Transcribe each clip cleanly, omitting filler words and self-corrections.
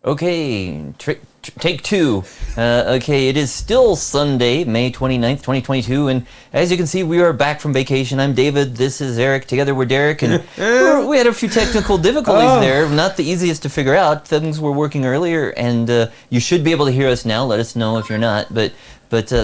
Okay, take two. Okay, it is still Sunday, May 29th, 2022, and as you can see, we are back from vacation. I'm David, this is Eric, together we're Derek, and we had a few technical difficulties there, not the easiest to figure out. Things were working earlier, and you should be able to hear us now. Let us know if you're not, but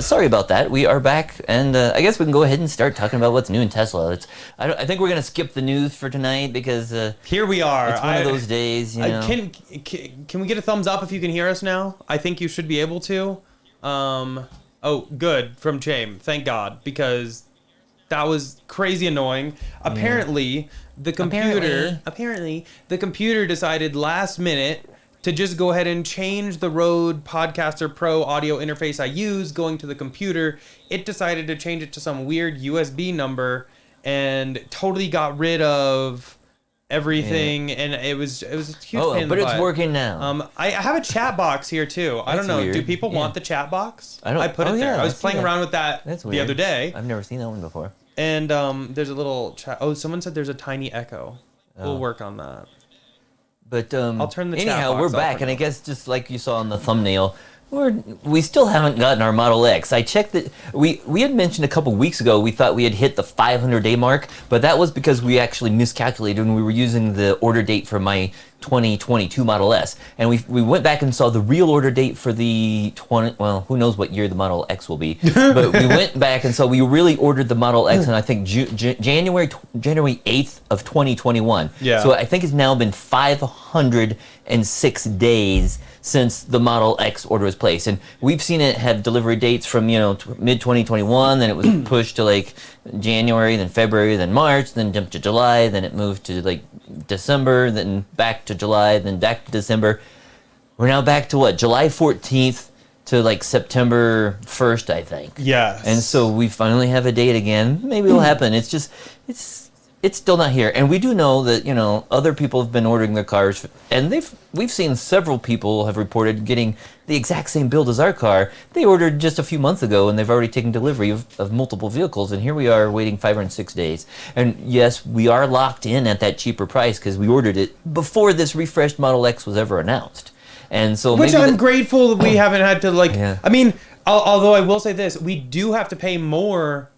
sorry about that. We are back, and I guess we can go ahead and start talking about what's new in Tesla. I think we're going to skip the news for tonight because here we are. It's one of those days, you know. Can we get a thumbs up if you can hear us now? I think you should be able to. Oh, good, from Chame. Thank God, because that was crazy annoying. Apparently, the computer decided last minute to just go ahead and change the Rode Podcaster Pro audio interface I use going to the computer. It decided to change it to some weird USB number and totally got rid of everything, and it was a huge pain in the butt. It's working now. I have a chat box here too. I don't know. Weird. Do people want the chat box? I put it there. I was playing around with that the other day. I've never seen that one before. And there's a little chat. Oh, someone said there's a tiny echo. We'll work on that. But I'll turn the chat anyhow, box we're back, and I guess just like you saw in the thumbnail, we still haven't gotten our Model X. I checked that we had mentioned a couple weeks ago we thought we had hit the 500-day mark, but that was because we actually miscalculated when we were using the order date for my 2022 Model S, and we went back and saw the real order date for the who knows what year the Model X will be, but we went back and so we really ordered the Model X, and I think January 8th of 2021. Yeah. So I think it's now been 506 days since the Model X order was placed, and we've seen it have delivery dates from mid 2021, then it was pushed to like January, then February, then March, then jumped to July, then it moved to like December, then back to July, then back to December. We're now back to July 14th to like September 1st, I think. Yes. And so we finally have a date again. Maybe it'll happen. It's just it's still not here, and we do know that other people have been ordering their cars, and we've seen several people have reported getting the exact same build as our car. They ordered just a few months ago, and they've already taken delivery of multiple vehicles, and here we are waiting 506 days. And yes, we are locked in at that cheaper price because we ordered it before this refreshed Model X was ever announced, and so which I'm grateful that we haven't had to Yeah. I mean, although I will say this, we do have to pay more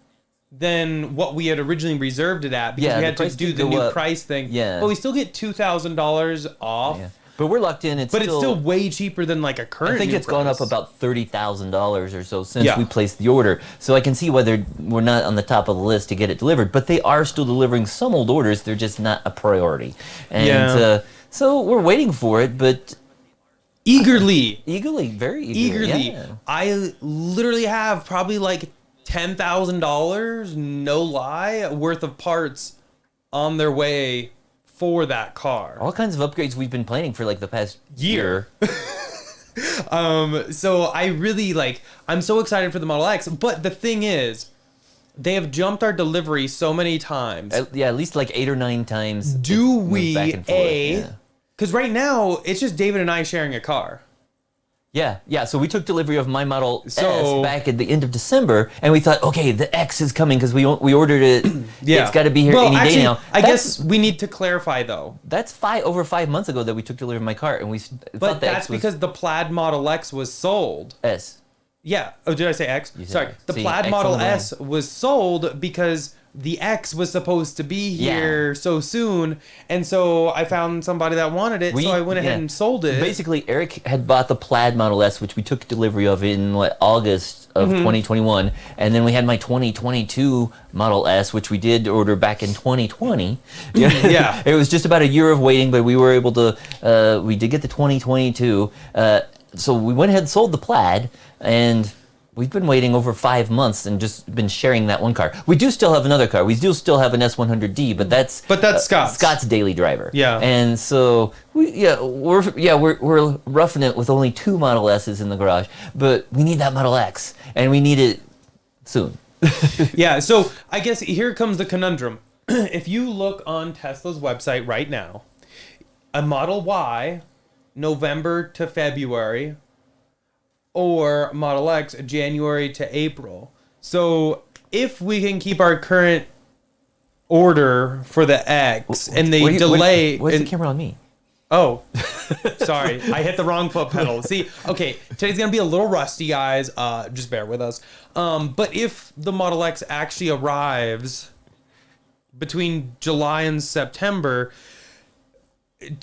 than what we had originally reserved it at because we had to do the new price thing. Yeah. But we still get $2,000 off. Yeah. But we're locked in. It's still way cheaper than like a current. I think it's gone up about $30,000 or so since we placed the order. So I can see why we're not on the top of the list to get it delivered. But they are still delivering some old orders. They're just not a priority. And so we're waiting for it, but eagerly, very eagerly. Yeah. I literally have probably like $10,000, no lie, worth of parts on their way for that car. All kinds of upgrades we've been planning for like the past year. So I really I'm so excited for the Model X, but the thing is, they have jumped our delivery so many times. At least like 8 or 9 times. Do we, because right now, it's just David and I sharing a car. Yeah. So we took delivery of my Model S back at the end of December, and we thought, okay, the X is coming because we ordered it. It's got to be here any day now. I guess we need to clarify though. That's over 5 months ago that we took delivery of my car, and we thought that's because the Plaid Model X was sold. S. Yeah. Oh, did I say X? Sorry. The Plaid Model S was sold because the X was supposed to be here so soon, and so I found somebody that wanted it, so I went ahead and sold it. Basically, Eric had bought the Plaid Model S, which we took delivery of in August of 2021, and then we had my 2022 Model S, which we did order back in 2020. Yeah. It was just about a year of waiting, but we were able to, we did get the 2022, so we went ahead and sold the Plaid, and we've been waiting over 5 months and just been sharing that one car. We do still have another car. We do still have an S100D, but that's Scott's daily driver. Yeah. And so we're roughing it with only 2 Model S's in the garage, but we need that Model X, and we need it soon. Yeah. So I guess here comes the conundrum. If you look on Tesla's website right now, a Model Y, November to February, or Model X, January to April. So if we can keep our current order for the X and they delay... Where's the camera on me? Oh, sorry. I hit the wrong foot pedal. See, okay, today's going to be a little rusty, guys. Just bear with us. But if the Model X actually arrives between July and September,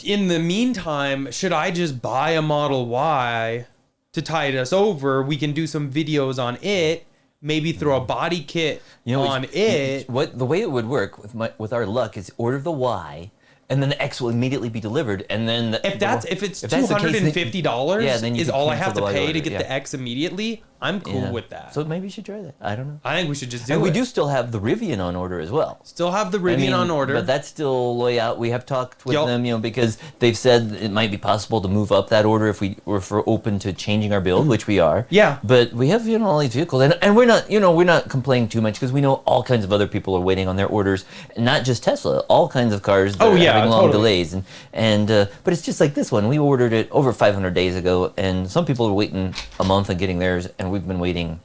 in the meantime, should I just buy a Model Y to tide us over? We can do some videos on it. Maybe throw a body kit on it. What the way it would work with our luck is order the Y, and then the X will immediately be delivered, and then if it's $250, yeah, then you is can all I cancel have to the Y pay order, to get yeah. the X immediately, I'm cool with that. So maybe you should try that. I don't know. I think we should just do And it. we do still have the Rivian on order as well. Still have the Rivian on order. But that's still way out. We have talked with them, because they've said it might be possible to move up that order if we're open to changing our build, which we are. Yeah. But we have, all these vehicles, and we're not complaining too much because we know all kinds of other people are waiting on their orders, not just Tesla, all kinds of cars that are having long delays. But it's just like this one. We ordered it over 500 days ago, and some people are waiting a month and getting theirs, and we've been waiting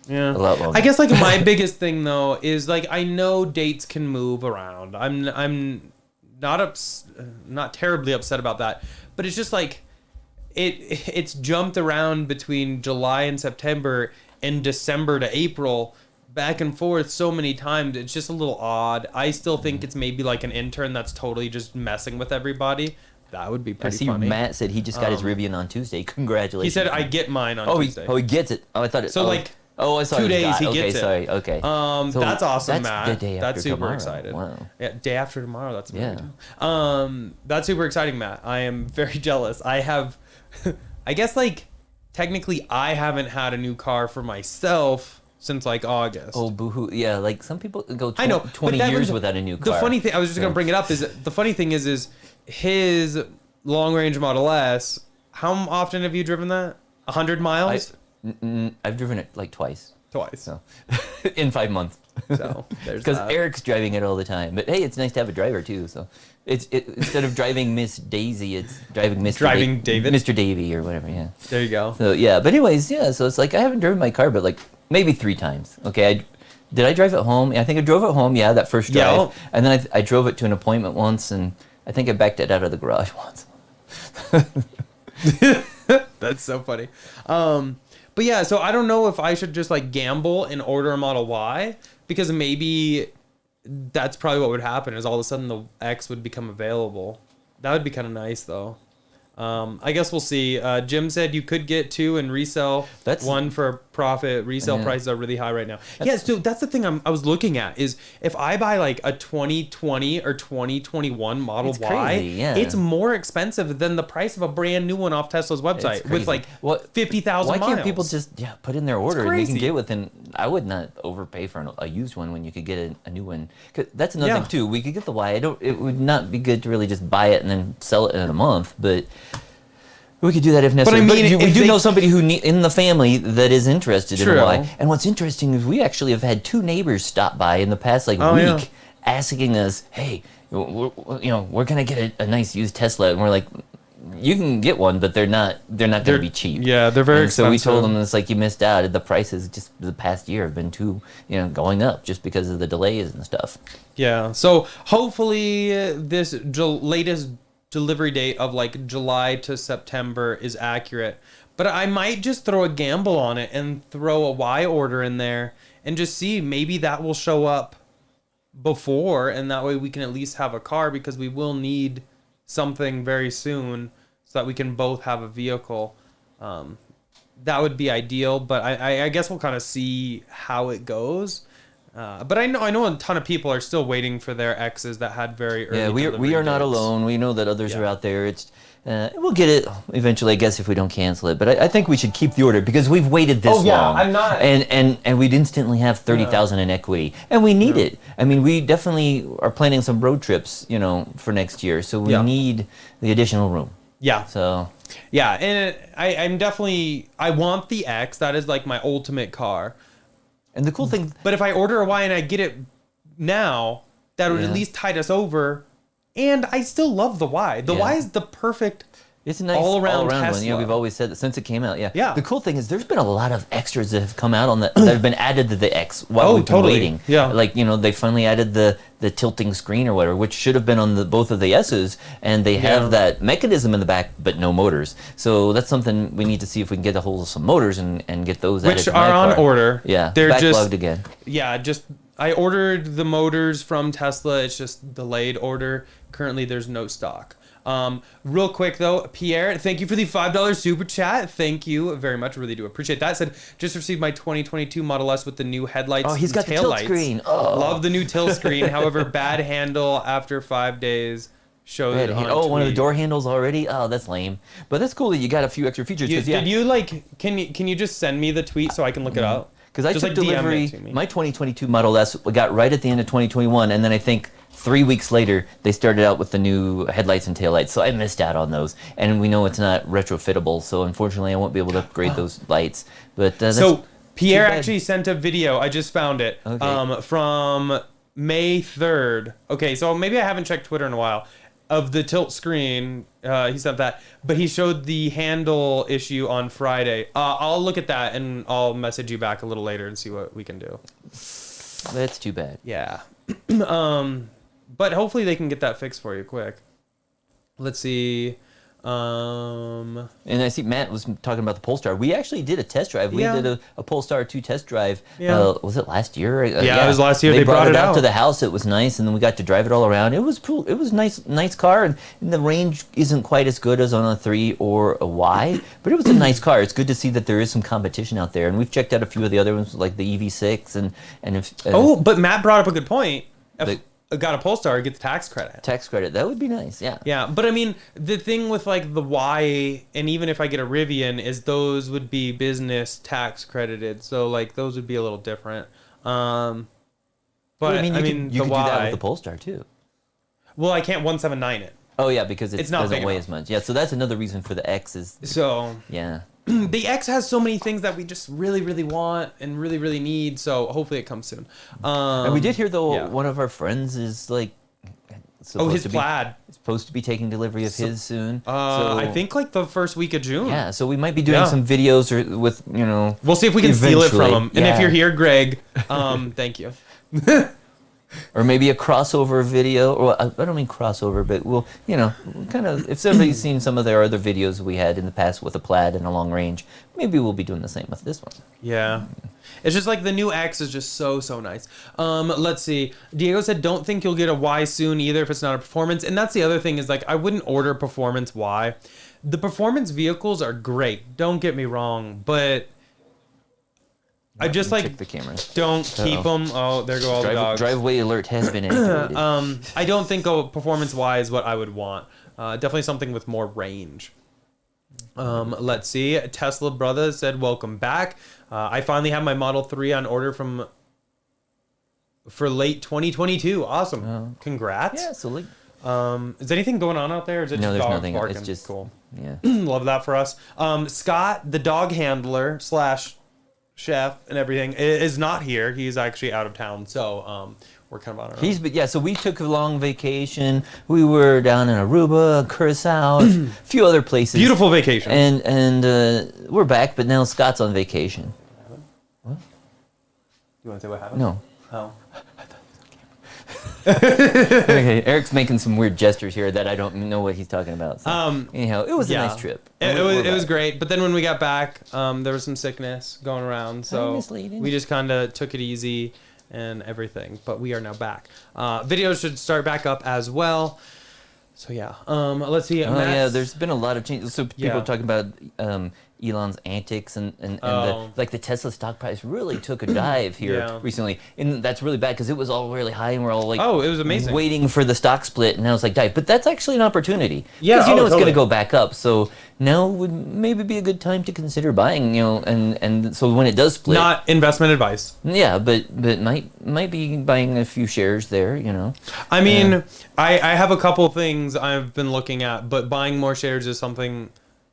a lot longer. I guess like my biggest thing though is like I know dates can move around. I'm not terribly upset about that, but it's just like it's jumped around between July and September and December to April, back and forth so many times. It's just a little odd. I still think it's maybe like an intern that's totally just messing with everybody. That would be pretty funny. Matt said he just got his Rivian on Tuesday. Congratulations. He said I get mine on Tuesday. He gets it. Oh, I thought it. So like. Oh, I saw 2 days he okay, gets it. Sorry. Okay. So that's awesome, that's Matt. The day after that's super tomorrow. excited. Wow. Yeah, day after tomorrow. That's amazing. That's super exciting, Matt. I am very jealous. I have, I guess like technically I haven't had a new car for myself since like August. Oh, boohoo. Yeah, like some people go 20 but years without a new car. The funny thing, I was just gonna bring it up, is the funny thing is his long range Model S. How often have you driven that? 100 miles. I've driven it like twice. So in 5 months. So there's because that. Eric's driving it all the time. But hey, it's nice to have a driver too. So instead of driving Miss Daisy, it's driving David, Mr. Davy or whatever. Yeah. There you go. So yeah, but anyways, yeah. So it's like I haven't driven my car, but like maybe 3 times. Okay, did I drive it home? I think I drove it home. Yeah, that first drive, and then I drove it to an appointment once, and I think I backed it out of the garage once. That's so funny. But yeah, so I don't know if I should just like gamble and order a Model Y, because maybe that's probably what would happen is all of a sudden the X would become available. That would be kind of nice though. I guess we'll see. Jim said you could get 2 and resell one for a profit. Resale prices are really high right now. So that's the thing I was looking at is if I buy like a 2020 or 2021 Model Y, it's more expensive than the price of a brand new one off Tesla's website with like 50,000 miles. Why can't people just put in their order and they can get within? I would not overpay for a used one when you could get a new one. 'Cause that's another thing too. We could get the Y. It would not be good to really just buy it and then sell it in a month, but. We could do that if necessary. But I mean, we do know somebody in the family that is interested in Y. And what's interesting is we actually have had 2 neighbors stop by in the past week asking us, "Hey, we're gonna get a nice used Tesla," and we're like, "You can get one, but they're not gonna be cheap." Yeah, they're very expensive. So we told them it's like you missed out. The prices just the past year have been going up just because of the delays and stuff. Yeah. So hopefully this latest delivery date of like July to September is accurate, but I might just throw a gamble on it and throw a Y order in there and just see, maybe that will show up before, and that way we can at least have a car, because we will need something very soon so that we can both have a vehicle. That would be ideal, but I guess we'll kind of see how it goes. But I know a ton of people are still waiting for their X's that had very early. Yeah, we are not alone. We know that others are out there. We'll get it eventually, I guess, if we don't cancel it. But I think we should keep the order because we've waited this long. I'm not. And we'd instantly have 30,000 in equity, and we need it. I mean, we definitely are planning some road trips, for next year. So we need the additional room. Yeah. So. Yeah, and I want the X. That is like my ultimate car. And the cool thing, but if I order a Y and I get it now, that would at least tide us over. And I still love the Y. The Y is the perfect It's a nice all-around one. Yeah, Tesla. we've always said that since it came out. Yeah. Yeah. The cool thing is there's been a lot of extras that have come out on that have been added to the X while we've been waiting. Yeah. Like, they finally added the tilting screen or whatever, which should have been on both of the S's, and they have that mechanism in the back, but no motors. So that's something we need to see if we can get a hold of some motors and get those added Which to my are on car. order. Yeah. They're backlogged again. Yeah, I ordered the motors from Tesla. It's just delayed order. Currently, there's no stock. Real quick though, Pierre, thank you for the $5 super chat. Thank you very much. Really do appreciate that. Said just received my 2022 Model S with the new headlights. Oh, he's got the tilt screen. Oh. Love the new tilt screen. However, bad handle after 5 days. Showed it on one of the door handles already. Oh, that's lame. But that's cool that you got a few extra features. Did you like? Can you just send me the tweet so I can look it up? Because I took delivery. My 2022 Model S got right at the end of 2021, and then I think 3 weeks later they started out with the new headlights and taillights. So I missed out on those, and we know it's not retrofittable. So unfortunately, I won't be able to upgrade those lights. But so Pierre actually sent a video. I just found it. Okay. From May 3rd. Okay, so maybe I haven't checked Twitter in a while. Of the tilt screen, he sent that, but he showed the handle issue on Friday. I'll look at that and I'll message you back a little later and see what we can do. That's too bad. Yeah. But hopefully they can get that fixed for you quick. Let's see. And I see Matt was talking about the Polestar. We actually did a test drive. We did a Polestar 2 test drive. Was it last year? Yeah, it was last year. They brought it out to the house. It was nice, and then we got to drive it all around. It was cool. It was nice car, and the range isn't quite as good as on a 3 or a Y, but it was a nice car. It's good to see that there is some competition out there, and we've checked out a few of the other ones, like the EV6, and if. But Matt brought up a good point. Got a Polestar, get the tax credit. That would be nice, yeah. Yeah, but I mean, the thing with like the Y, and even if I get a Rivian, is those would be business tax credited. So like those would be a little different. But I mean, you the could Y, do that with the Polestar too. Well, I can't 179 it. Oh yeah, because it not doesn't big weigh enough. as much. Yeah, so that's another reason for the X is. So yeah. The X has so many things that we just really, really want and really, really need. So hopefully it comes soon. And we did hear though one of our friends is like. His Plaid. Supposed to be taking delivery of his soon. I think like the first week of June. Yeah, so we might be doing some videos with We'll see if we can steal it from him. Yeah. And if you're here, Greg, thank you. Or maybe a crossover video. Or I don't mean crossover, but we'll kind of if somebody's seen some of their other videos we had in the past with a Plaid and a long range, maybe we'll be doing the same with this one. Yeah. It's just like the new X is just so nice. Let's see. Diego said, don't think you'll get a Y soon either if it's not a performance. And that's the other thing is like, I wouldn't order a performance Y. The performance vehicles are great. Don't get me wrong. But I just like the cameras. Don't keep them. Oh, there go all the dogs. Driveway alert has been activated. I don't think a performance Y is what I would want. Definitely something with more range. Let's see. Tesla Brother said, welcome back. I finally have my Model 3 on order for late 2022. Awesome. Congrats. Yeah, so like, is anything going on out there? Or is it no, just there's dogs nothing. barking? It's just cool. Yeah. Love that for us. Scott, the dog handler / chef and everything, is not here. He's actually out of town. So we're kind of on our own. So we took a long vacation. We were down in Aruba, Curacao, a few other places. Beautiful vacation. And we're back, but now Scott's on vacation. What? You want to say what happened? No. Oh. Okay, Eric's making some weird gestures here that I don't know what he's talking about. So. Anyhow, it was a nice trip. It was great. But then when we got back, there was some sickness going around. So we just kind of took it easy and everything. But we are now back. Videos should start back up as well. So yeah, let's see. Yeah, there's been a lot of changes. So people are talking about Elon's antics and the Tesla stock price really took a dive here recently, and that's really bad because it was all really high and we're all like, oh, it was amazing, waiting for the stock split, and now it's like dive. But that's actually an opportunity because it's going to go back up. So now would maybe be a good time to consider buying, and so when it does split, not investment advice. Yeah, but might be buying a few shares there. I mean, I have a couple things I've been looking at, but buying more shares is something.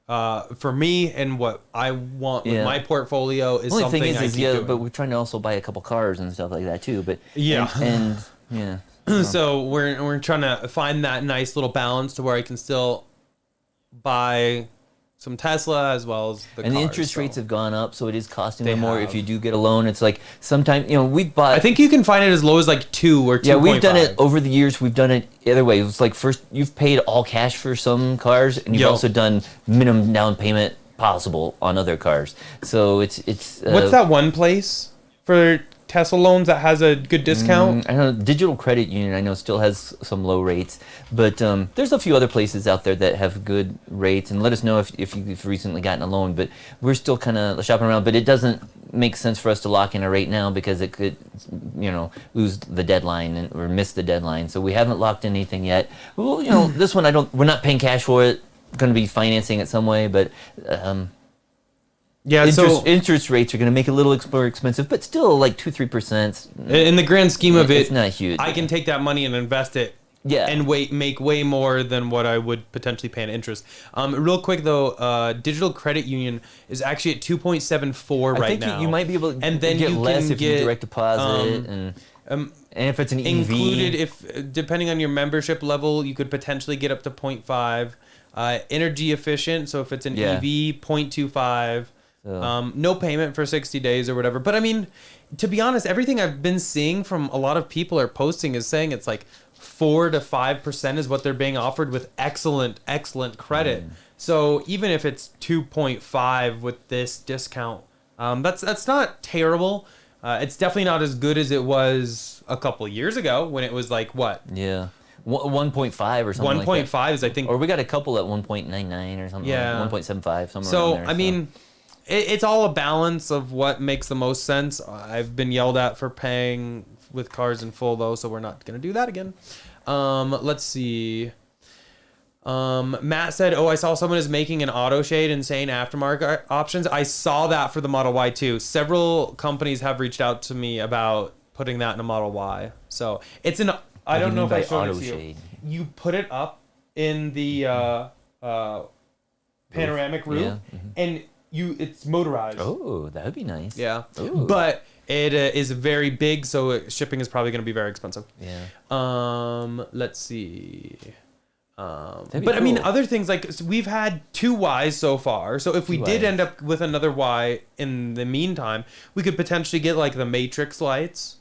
For me and what I want with my portfolio is something I keep doing. But we're trying to also buy a couple cars and stuff like that too. But and yeah. So we're trying to find that nice little balance to where I can still buy some Tesla as well as the and cars, the interest rates have gone up, so it is costing them more. have. If you do get a loan, it's like sometimes we've bought. I think you can find it as low as like 2 or 2. Yeah, we've done it over the years. We've done it either way. It's like first you've paid all cash for some cars, and you've also done minimum down payment possible on other cars. So it's. What's that one place for Tesla loans that has a good discount? I don't know. Digital Credit Union, I know, still has some low rates, but there's a few other places out there that have good rates. And let us know if you've recently gotten a loan. But we're still kind of shopping around. But it doesn't make sense for us to lock in a rate now because it could, lose the deadline or miss the deadline. So we haven't locked in anything yet. Well, this one we're not paying cash for it. Going to be financing it some way, but. Yeah, interest rates are going to make it a little more expensive, but still like 2-3%. In the grand scheme of it, it's not huge. I can take that money and invest it. Yeah. And make way more than what I would potentially pay in interest. Real quick though, Digital Credit Union is actually at 2.74 right now. I think you might be able to and then get you less can if you direct deposit and if it's an EV. Included, if depending on your membership level, you could potentially get up to 0.5. Energy efficient, so if it's an EV, 0.25. No payment for 60 days or whatever. But I mean, to be honest, everything I've been seeing from a lot of people are posting is saying it's like 4 to 5% is what they're being offered with excellent credit. So even if it's 2.5 with this discount, that's not terrible. It's definitely not as good as it was a couple years ago when it was like what? Yeah. 1.5 or something. 1.5 is I think. Or we got a couple at 1.99 or something. Yeah. Like 1.75 somewhere. So around there, I mean. It's all a balance of what makes the most sense. I've been yelled at for paying with cars in full, though, so we're not going to do that again. Let's see. Matt said, I saw someone is making an auto shade and saying aftermarket options. I saw that for the Model Y, too. Several companies have reached out to me about putting that in a Model Y. So it's an... I don't know if I showed it to you. You put it up in the panoramic roof, and... it's motorized. Oh, that would be nice. Yeah. Ooh. But it is very big, so shipping is probably going to be very expensive. Yeah. Let's see. But cool. I mean, other things like we've had 2 Ys so far. So if we did end up with another Y in the meantime, we could potentially get like the Matrix lights.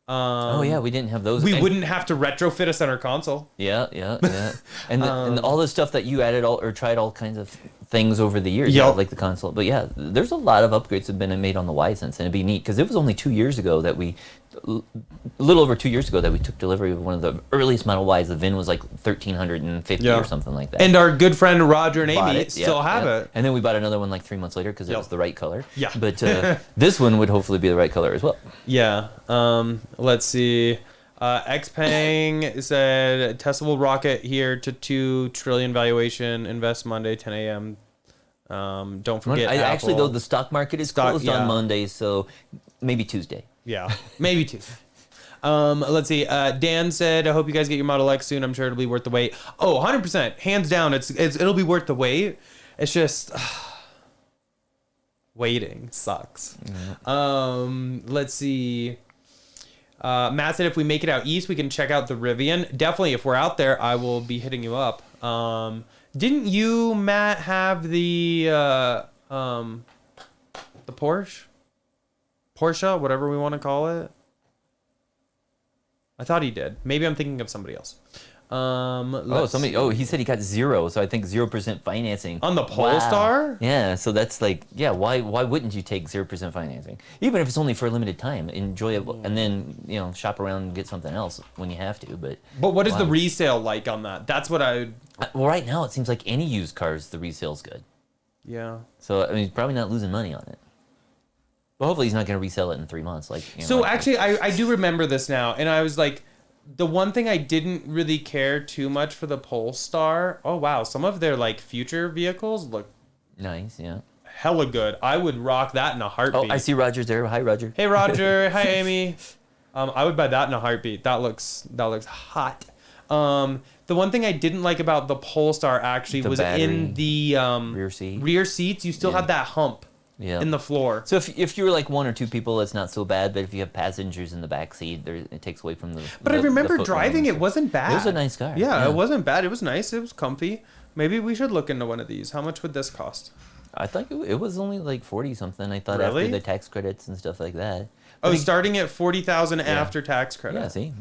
We didn't have those. We wouldn't have to retrofit a center console. Yeah. And all the stuff that you added or tried all kinds of things over the years, like the console. But yeah, there's a lot of upgrades that have been made on the Y since, and it'd be neat because it was only 2 years ago that a little over 2 years ago that we took delivery of one of the earliest Model Ys. The VIN was like 1,350 or something like that. And our good friend Roger and Amy still have it. And then we bought another one like 3 months later because it was the right color. Yeah. But this one would hopefully be the right color as well. Yeah. Let's see. Xpeng said Tesla will rocket here to 2 trillion valuation. Invest Monday 10 a.m. Don't forget. Actually, though, the stock market is closed on Monday, so maybe Tuesday. Yeah, maybe Tuesday. Let's see. Dan said, I hope you guys get your Model X soon. I'm sure it'll be worth the wait. Oh, 100%. Hands down, it'll be worth the wait. It's just waiting sucks. Let's see. Matt said if we make it out east, we can check out the Rivian. Definitely, if we're out there, I will be hitting you up. Didn't you, Matt, have the Porsche, whatever we want to call it? I thought he did. Maybe I'm thinking of somebody else. He said he got 0, so I think 0% financing on the Polestar. Yeah, so that's like, why wouldn't you take 0% financing, even if it's only for a limited time? Enjoy it, and then shop around and get something else when you have to. But what is the resale like on that? That's what I. Well, right now it seems like any used cars, the resale's good. Yeah. So I mean, he's probably not losing money on it. But hopefully he's not going to resell it in 3 months. Actually, I do remember this now, and I was like. The one thing I didn't really care too much for the Polestar. Oh wow, some of their like future vehicles look nice. Yeah, hella good. I would rock that in a heartbeat. Oh, I see Roger's there. Hi, Roger. Hey, Roger. Hi, Amy. I would buy that in a heartbeat. That looks hot. The one thing I didn't like about the Polestar actually was battery, in the rear seat. Rear seats, you still had that hump. Yeah. in the floor. So if you're like one or two people, it's not so bad. But if you have passengers in the back seat, it takes away from the. But I remember driving; it wasn't bad. It was a nice car. Yeah, it wasn't bad. It was nice. It was comfy. Maybe we should look into one of these. How much would this cost? I thought it was only like 40 something. I thought Really? after the tax credits and stuff like that. Oh, starting at 40,000 after tax credit. Yeah, see.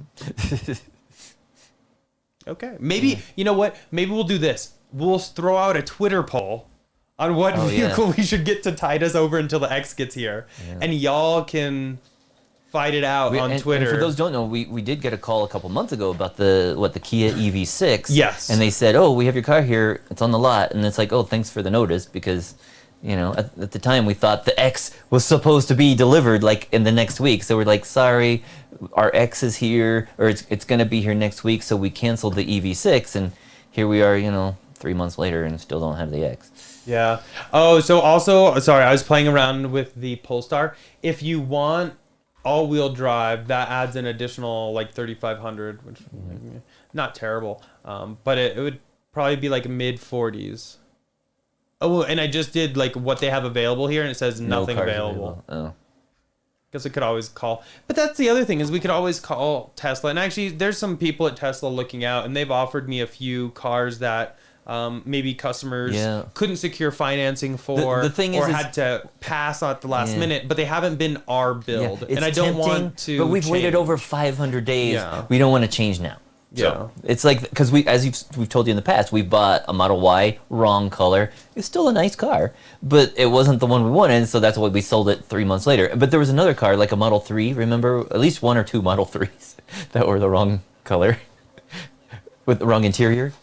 Okay. Maybe you know what? Maybe we'll do this. We'll throw out a Twitter poll on what vehicle we should get to tide us over until the X gets here, and y'all can fight it out on Twitter. And for those who don't know, we did get a call a couple months ago about the Kia EV6. Yes. And they said, "Oh, we have your car here. It's on the lot." And it's like, "Oh, thanks for the notice," because at the time we thought the X was supposed to be delivered like in the next week. So we're like, "Sorry, our X is here, or it's going to be here next week." So we canceled the EV6, and here we are, 3 months later, and still don't have the X. Yeah. Oh, so also, sorry, I was playing around with the Polestar. If you want all-wheel drive, that adds an additional like 3,500, which not terrible. But it would probably be like mid-40s. Oh, and I just did like what they have available here, and it says nothing available. Oh. Because we could always call. But that's the other thing, is we could always call Tesla. And actually, there's some people at Tesla looking out, and they've offered me a few cars that maybe customers couldn't secure financing for, the thing or is, had to pass at the last minute, but they haven't been our build. Yeah, and I don't want to But we've waited change. over 500 days. Yeah. We don't want to change now. So it's like, because we've told you in the past, we bought a Model Y, wrong color. It's still a nice car, but it wasn't the one we wanted, so that's why we sold it 3 months later. But there was another car, like a Model 3, remember? At least one or two Model 3s that were the wrong color with the wrong interior.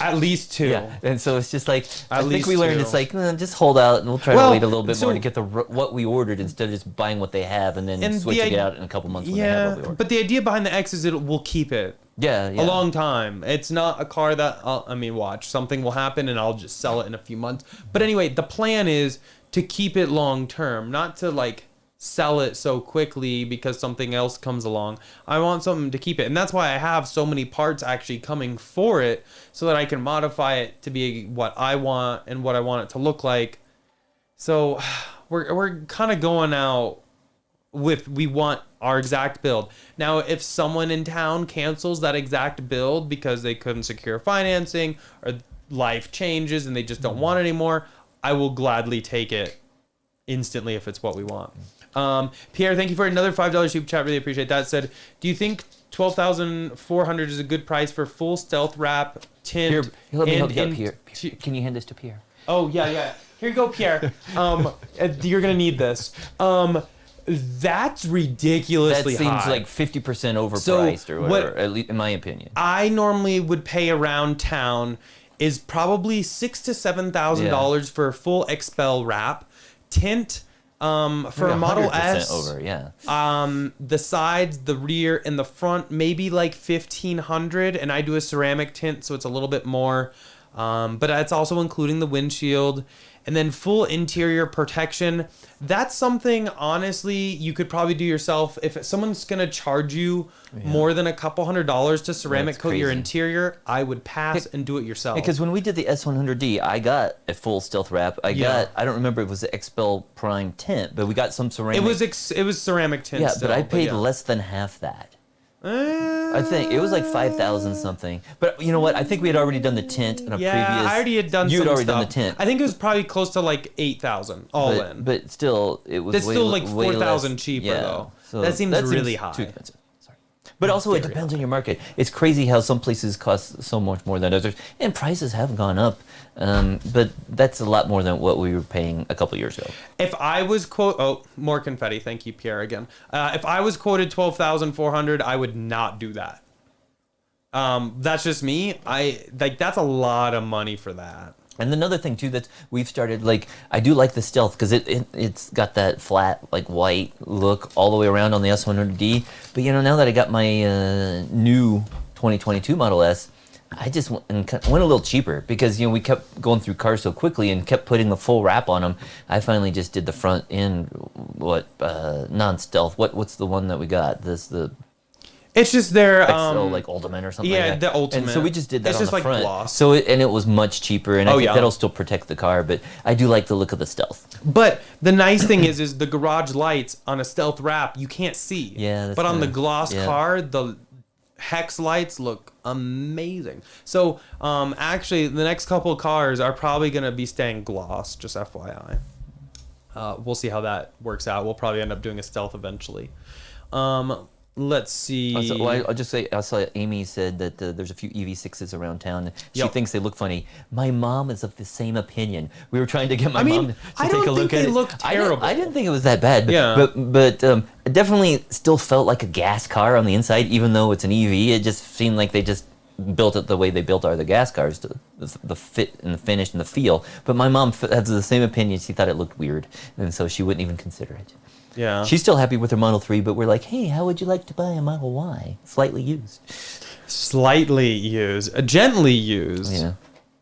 At least two. Yeah, and so it's just like, I think least we learned two. it's like, just hold out and we'll try to wait a little bit more to get what we ordered instead of just buying what they have and then switching it out in a couple months when they have what we ordered. But the idea behind the X is we'll keep it. Yeah. A long time. It's not a car that, watch, something will happen and I'll just sell it in a few months. But anyway, the plan is to keep it long term, not to like sell it so quickly because something else comes along. I want something to keep it. And that's why I have so many parts actually coming for it, so that I can modify it to be what I want and what I want it to look like. So we're kind of going out with, we want our exact build. Now, if someone in town cancels that exact build because they couldn't secure financing or life changes and they just don't want it anymore, I will gladly take it instantly if it's what we want. Pierre, thank you for another $5 super chat. Really appreciate that. Said, do you think 12,400 is a good price for full stealth wrap tint? Here, let me help you out, Pierre. Can you hand this to Pierre? Oh, yeah. Here you go, Pierre. You're going to need this. That's ridiculously high. That seems like 50% overpriced or whatever, at least in my opinion. I normally would pay around town is probably $6,000 to $7,000 for a full expel wrap. Tint for a Model S over, the sides, the rear, and the front, maybe like $1,500, and I do a ceramic tint, so it's a little bit more, but that's also including the windshield. And then full interior protection, that's something, honestly, you could probably do yourself. If someone's going to charge you more than a couple $100 to ceramic coat your interior, I would pass and do it yourself. Because when we did the S100D, I got a full stealth wrap. I don't remember if it was the Expel Prime tint, but we got some ceramic. It was ceramic tint. Yeah, still, but I paid less than half that. I think it was like 5,000 something. But you know what? I think we had already done the tint in a previous. I already had done. You had already stuff. done the tint. I think it was probably close to like 8,000 all in. But still, it was. That's still like 4,000 less, cheaper though. So that seems really high. Too expensive. But also, it depends on your market. It's crazy how some places cost so much more than others, and prices have gone up. But that's a lot more than what we were paying a couple years ago. If I was more confetti. Thank you, Pierre, again. If I was quoted 12,400, I would not do that. That's just me. That's a lot of money for that. And another thing too that we've started, like, I do like the stealth because it's got that flat, like, white look all the way around on the S100D. But now that I got my new 2022 Model S, I just went a little cheaper because we kept going through cars so quickly and kept putting the full wrap on them. I finally just did the front end, non-stealth. What's the one that we got? It's just their like Ultimate or something. yeah, like that. the Ultimate. And so we just did that It's on just the like front. gloss. So and it was much cheaper, and I think yeah. that'll still protect the car. But I do like the look of the Stealth. But the nice thing is the garage lights on a Stealth wrap you can't see. Yeah, that's but on the nice. gloss Yeah. car, the hex lights look amazing. So actually, the next couple of cars are probably gonna be staying gloss. Just FYI. We'll see how that works out. We'll probably end up doing a Stealth eventually. Let's see. I'll just say, I saw Amy said that there's a few EV6s around town. She Yep. thinks they look funny. My mom is of the same opinion. We were trying to get my I mean, mom to I take don't a look think at they it. look terrible. I didn't think it was that bad. But, Yeah. But it definitely still felt like a gas car on the inside, even though it's an EV. It just seemed like they just built it the way they built the gas cars, the fit and the finish and the feel. But my mom has the same opinion. She thought it looked weird, and so she wouldn't even consider it. Yeah. She's still happy with her Model 3, but we're like, hey, how would you like to buy a Model Y? Slightly used. Slightly used, gently used. Yeah.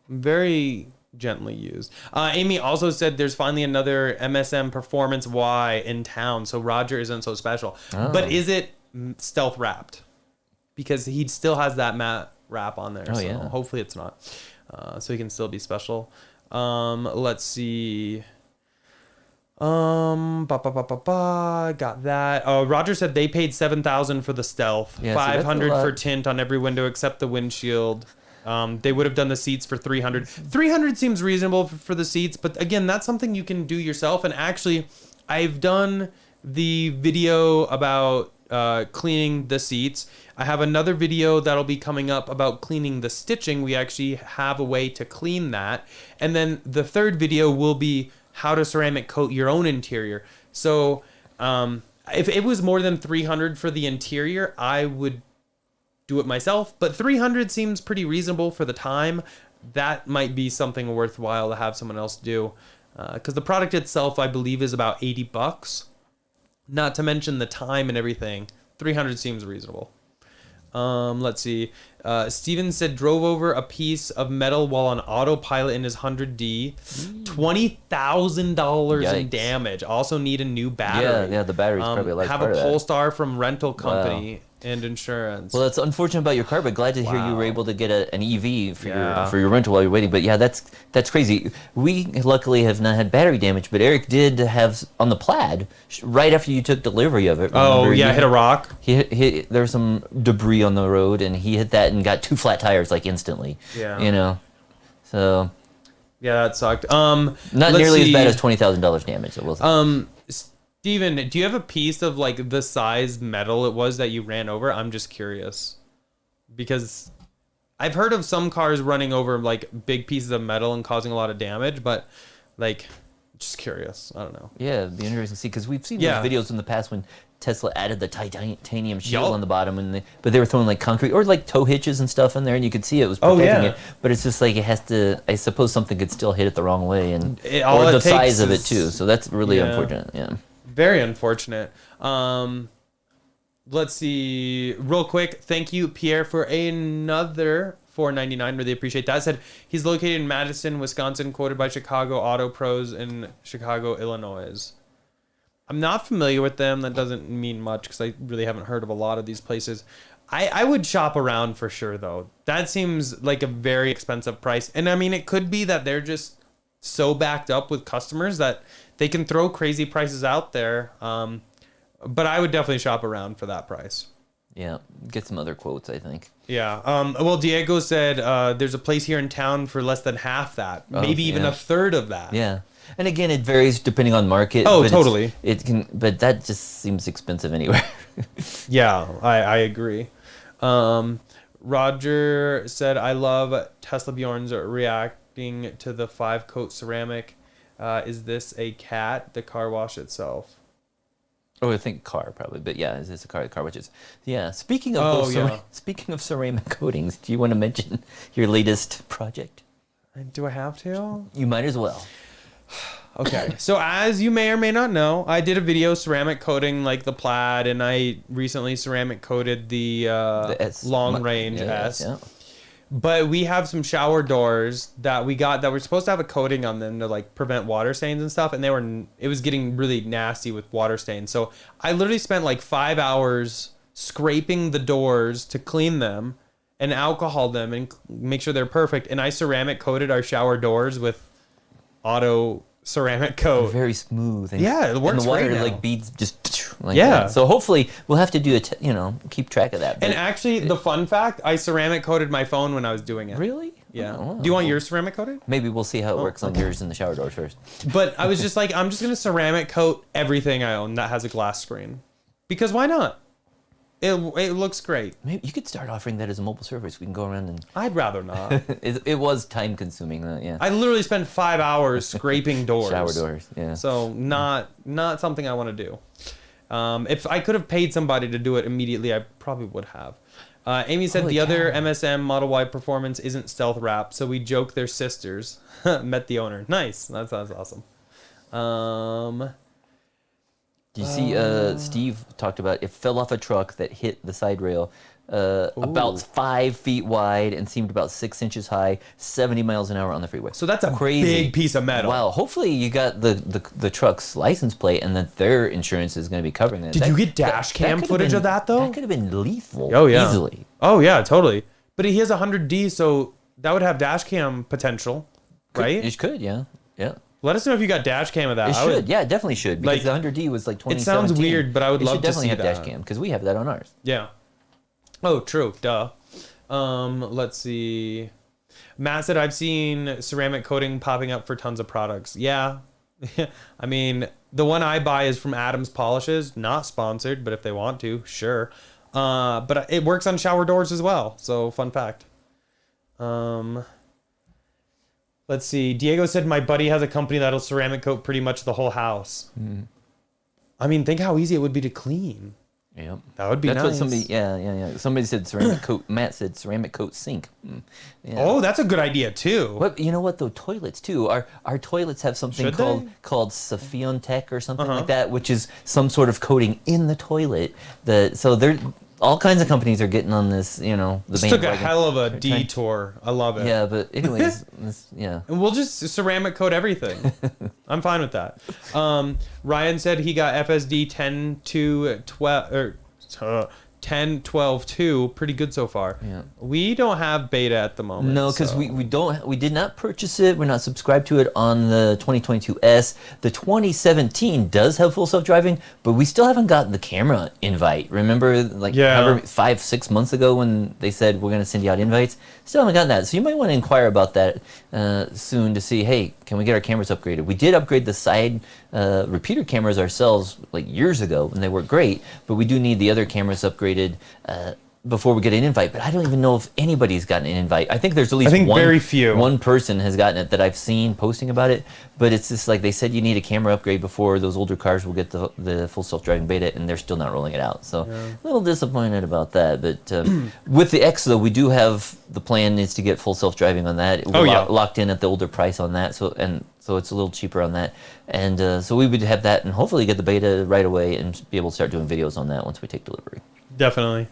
Very gently used. Amy also said there's finally another MSM Performance Y in town, so Roger isn't so special. Oh. But is it stealth wrapped? Because he still has that matte wrap on there. Oh, so yeah. hopefully it's not. So he can still be special. Let's see. Got that. Roger said they paid $7,000 for the Stealth, Yeah, see, that's a $500 lot. for tint on every window except the windshield. They would have done the seats for $300. $300 seems reasonable for the seats, but again, that's something you can do yourself. And actually, I've done the video about cleaning the seats. I have another video that'll be coming up about cleaning the stitching. We actually have a way to clean that. And then the third video will be how to ceramic coat your own interior. So if it was more than $300 for the interior, I would do it myself. But $300 seems pretty reasonable for the time. That might be something worthwhile to have someone else do. Because the product itself, I believe, is about $80. Not to mention the time and everything. $300 seems reasonable. Let's see. Steven said drove over a piece of metal while on autopilot in his 100D. $20,000 in Yikes. damage. Also need a new battery. Yeah, the battery's probably a large have part a of that. Polestar from rental company and insurance. Well, that's unfortunate about your car, but glad to hear you were Wow. able to get an EV Yeah. for your rental while you're waiting. But yeah, that's crazy. We luckily have not had battery damage, but Eric did have on the Plaid right after you took delivery of it. oh remember? yeah, You- hit a rock. There was some debris on the road, and he hit that and got 2 flat tires like instantly. Yeah. You know, so Yeah, that sucked. not let's nearly as see. bad as $20,000 damage. It was. Steven, do you have a piece of like the size metal it was that you ran over? I'm just curious. Because I've heard of some cars running over like big pieces of metal and causing a lot of damage, but like just curious. I don't know. Yeah, it'd be interesting to see because we've seen Yeah. those videos in the past when Tesla added the titanium shield Yup. on the bottom, but they were throwing like concrete or like tow hitches and stuff in there, and you could see it was Oh, protecting yeah. it. But it's just like it has to. I suppose something could still hit it the wrong way, and All or it the takes size of it is- too. So that's really Yeah. unfortunate. Yeah. Very unfortunate. Let's see. Real quick, thank you, Pierre, for another $4.99. Really appreciate that. Said he's located in Madison, Wisconsin, quoted by Chicago Auto Pros in Chicago, Illinois. I'm not familiar with them. That doesn't mean much because I really haven't heard of a lot of these places. I would shop around for sure, though. That seems like a very expensive price. And I mean, it could be that they're just so backed up with customers that they can throw crazy prices out there. But I would definitely shop around for that price. Yeah. Get some other quotes, I think. Yeah. Well, Diego said there's a place here in town for less than half that, maybe even yeah. a third of that. Yeah. And again, it varies depending on market. Oh, but totally. It can, but that just seems expensive anywhere. Yeah, I agree. Roger said, I love Tesla Bjorn's reacting to the 5-coat ceramic. Is this a cat? The car wash itself. Oh, I think car probably, but yeah, is this a car washes? Yeah. Speaking of speaking of ceramic coatings, do you want to mention your latest project? Do I have to? You might as well. Okay, so as you may or may not know, I did a video ceramic coating like the Plaid, and I recently ceramic coated the S, long range yeah, S. Yeah. But we have some shower doors that we got that were supposed to have a coating on them to like prevent water stains and stuff, and it was getting really nasty with water stains. So I literally spent like 5 hours scraping the doors to clean them and alcohol them and make sure they're perfect. And I ceramic coated our shower doors with auto ceramic coat. Very smooth. And, Yeah, it works and the water great now. like beads just like Yeah. that. So hopefully we'll have to do keep track of that. And But actually, the fun fact, I ceramic coated my phone when I was doing it. really? Yeah. Oh, wow. Do you want yours ceramic coated? Maybe we'll see how it works on yours in the shower doors first. But I was just like, I'm just gonna ceramic coat everything I own that has a glass screen, because why not? It looks great. Maybe you could start offering that as a mobile service. We can go around and I'd rather not. it was time consuming. Yeah. I literally spent 5 hours scraping doors. Shower doors. Yeah. So not something I want to do. If I could have paid somebody to do it immediately, I probably would have. Amy said Holy the other cow. MSM Model Y Performance isn't stealth wrap, so we joke they're sisters. Met the owner. Nice. That sounds awesome. Do you see? Steve talked about it fell off a truck that hit the side rail, about 5 feet wide and seemed about 6 inches high, 70 miles an hour on the freeway. So that's a Crazy. big piece of metal. Wow. Hopefully you got the truck's license plate and that their insurance is going to be covering that. Did you get dash cam footage of that, though? That could have been lethal. Oh, yeah. Easily. Oh, yeah, totally. But he has 100D, so that would have dash cam potential, right? It could. Yeah. Yeah. Let us know if you got dash cam of that. It I should. would- Yeah, it definitely should. Because Like, the 100D was like It 2017. sounds weird, but I would It love should to definitely see have that. dash cam because we have that on ours. Yeah. Oh, true. Duh. Let's see. Matt said, I've seen ceramic coating popping up for tons of products. Yeah. I mean, the one I buy is from Adams Polishes. Not sponsored, but if they want to, sure. But it works on shower doors as well. So, fun fact. Let's see. Diego said, my buddy has a company that'll ceramic coat pretty much the whole house. I mean, think how easy it would be to clean. Yep. That would be That's nice. what somebody. Yeah. Somebody said ceramic coat. Matt said ceramic coat sink. Yeah. Oh, that's a good idea, too. But you know what though? Toilets too. Our toilets have something Should called they? called Saffion Tech or something Uh-huh. like that, which is some sort of coating in the toilet. So there, all kinds of companies are getting on this. The This took a bandwagon. hell of a detour. I love it. Yeah, but anyways, yeah. And we'll just ceramic coat everything. I'm fine with that. Ryan said he got FSD 10 to 12 or 10 12 2, pretty good so far. Yeah. We don't have beta at the moment. No, because so- we did not purchase it. We're not subscribed to it on the 2022S. The 2017 does have full self-driving, but we still haven't gotten the camera invite. Remember, Yeah. however 5-6 months ago when they said we're going to send you out invites? Still haven't gotten that. So you might want to inquire about that soon to see, hey, can we get our cameras upgraded? We did upgrade the side repeater cameras ourselves years ago, and they work great, but we do need the other cameras upgraded before we get an invite. But I don't even know if anybody's gotten an invite. I think there's at least very few. one person has gotten it that I've seen posting about it, but it's just they said you need a camera upgrade before those older cars will get the full self-driving beta, and they're still not rolling it out. So a little disappointed about that. But with the X though, we do have the plan is to get full self-driving on that. We're locked in at the older price on that, so it's a little cheaper on that, and so we would have that and hopefully get the beta right away and be able to start doing videos on that once we take delivery. Definitely.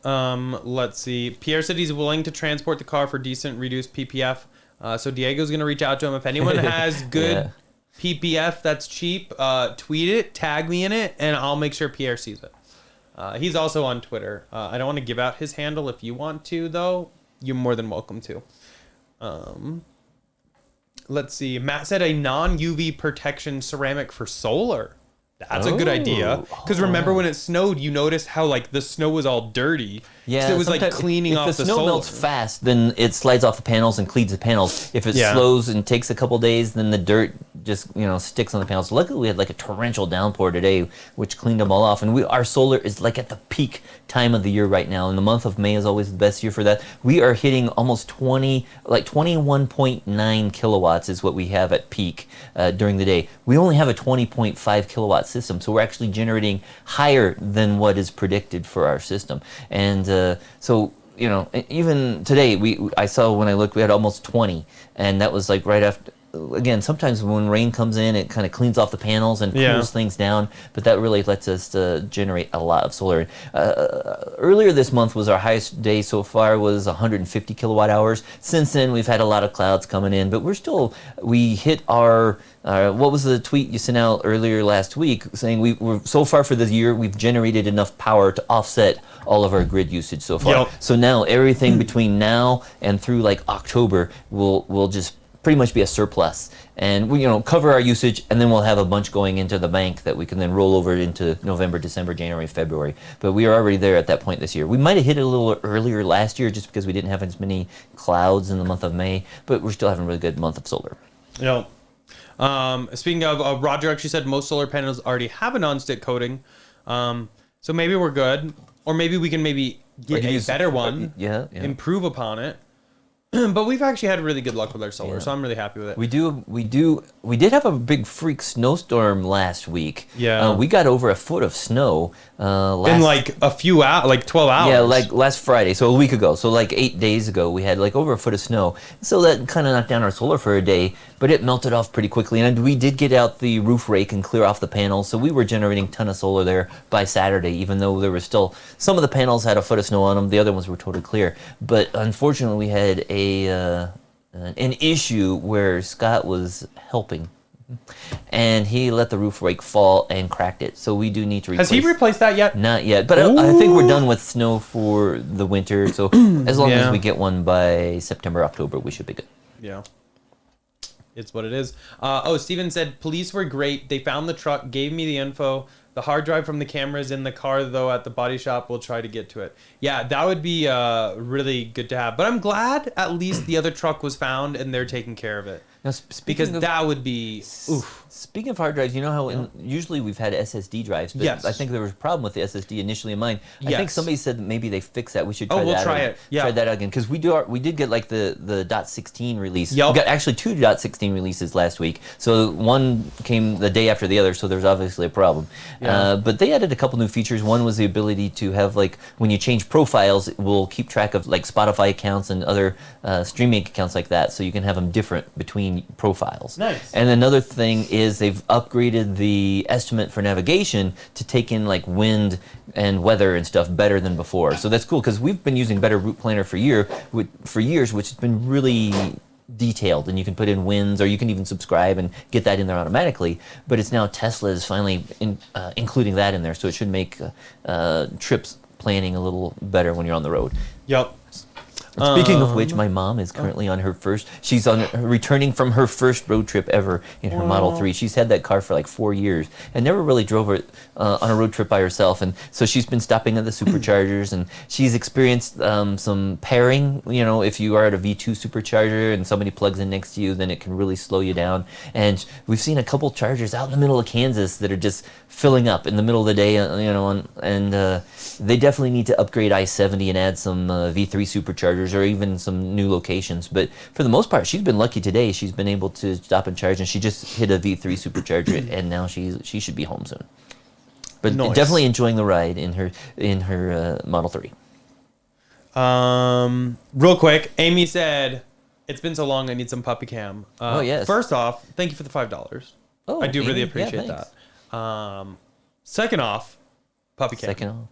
Let's see. Pierre said he's willing to transport the car for decent reduced PPF. So Diego's going to reach out to him. If anyone has good PPF that's cheap, tweet it, tag me in it, and I'll make sure Pierre sees it. He's also on Twitter. I don't want to give out his handle. If you want to, though, you're more than welcome to. Let's see. Matt said a non-UV protection ceramic for solar. That's a good idea. Because remember when it snowed, you noticed how the snow was all dirty. Yeah, so it was sometimes cleaning off if the the snow solar. melts fast, then it slides off the panels and cleans the panels. If it slows and takes a couple days, then the dirt just sticks on the panels. So luckily, we had a torrential downpour today, which cleaned them all off. And our solar is at the peak time of the year right now. And the month of May is always the best year for that. We are hitting almost 21.9 kilowatts is what we have at peak during the day. We only have a 20.5 kilowatt system, so we're actually generating higher than what is predicted for our system. And so even today, I saw when I looked, we had almost 20, and that was right after again, sometimes when rain comes in, it kind of cleans off the panels and cools things down, but that really lets us generate a lot of solar. Earlier this month was our highest day so far, was 150 kilowatt hours. Since then, we've had a lot of clouds coming in, but we hit our, what was the tweet you sent out earlier last week saying we're so far for this year, we've generated enough power to offset all of our grid usage so far. So now everything between now and through like October will just pretty much be a surplus, and we cover our usage, and then we'll have a bunch going into the bank that we can then roll over into November, December, January, February. But we are already there at that point this year. We might have hit it a little earlier last year just because we didn't have as many clouds in the month of May, but we're still having a really good month of solar. Speaking of, Roger actually said most solar panels already have a non-stick coating, so maybe we're good, or maybe we can get a better one, improve upon it. But we've actually had really good luck with our solar, so I'm really happy with it. We did have a big freak snowstorm last week. We got over a foot of snow in like a few hours, like 12 hours. Yeah, like last Friday, so a week ago. So like 8 days ago, we had like over a foot of snow. So that kind of knocked down our solar for a day, but it melted off pretty quickly. And we did get out the roof rake and clear off the panels, so we were generating a ton of solar there by Saturday, even though there was still, some of the panels had a foot of snow on them, the other ones were totally clear. But unfortunately, we had an issue where Scott was helping, and he let the roof rake fall and cracked it. So we do need to replace. Has he replaced that yet? Not yet, but I think we're done with snow for the winter. So as long as we get one by September, October, we should be good. Yeah. It's what it is. Steven said, police were great. They found the truck, gave me the info. The hard drive from the camera's in the car, though, at the body shop. We'll try to get to it. Yeah, that would be really good to have. But I'm glad at least the other truck was found and they're taking care of it. Now, because that would be... Oof. Speaking of hard drives, you know how usually we've had SSD drives, but I think there was a problem with the SSD initially in mine. I think somebody said that maybe they fixed that. We should try that. We'll try it. Yeah. Try that out again, because we did get like the .16 release. We got actually 2 .16 releases last week. So one came the day after the other, so there's obviously a problem. But they added a couple new features. One was the ability to have, like, when you change profiles, it will keep track of like Spotify accounts and other streaming accounts like that, so you can have them different between profiles. Nice. And another thing is they've upgraded the estimate for navigation to take in like wind and weather and stuff better than before. So that's cool, because we've been using Better Route Planner for years, which has been really detailed, and you can put in winds, or you can even subscribe and get that in there automatically. But it's now Tesla is finally including that in there, so it should make trips planning a little better when you're on the road. Yep. Speaking of which, my mom is currently on her first. She's returning from her first road trip ever in her Model 3. She's had that car for like 4 years and never really drove it on a road trip by herself. And so she's been stopping at the superchargers, and she's experienced some pairing. You know, if you are at a V2 supercharger and somebody plugs in next to you, then it can really slow you down. And we've seen a couple chargers out in the middle of Kansas that are just filling up in the middle of the day. And they definitely need to upgrade I-70 and add some V3 superchargers, or even some new locations. But for the most part, she's been lucky today. She's been able to stop and charge, and she just hit a V3 supercharger, and now she should be home soon. But definitely enjoying the ride in her Model 3. Real quick, Amy said, "It's been so long, I need some puppy cam." Yes. First off, thank you for the $5. I do really appreciate that. Second off, puppy cam. Second off.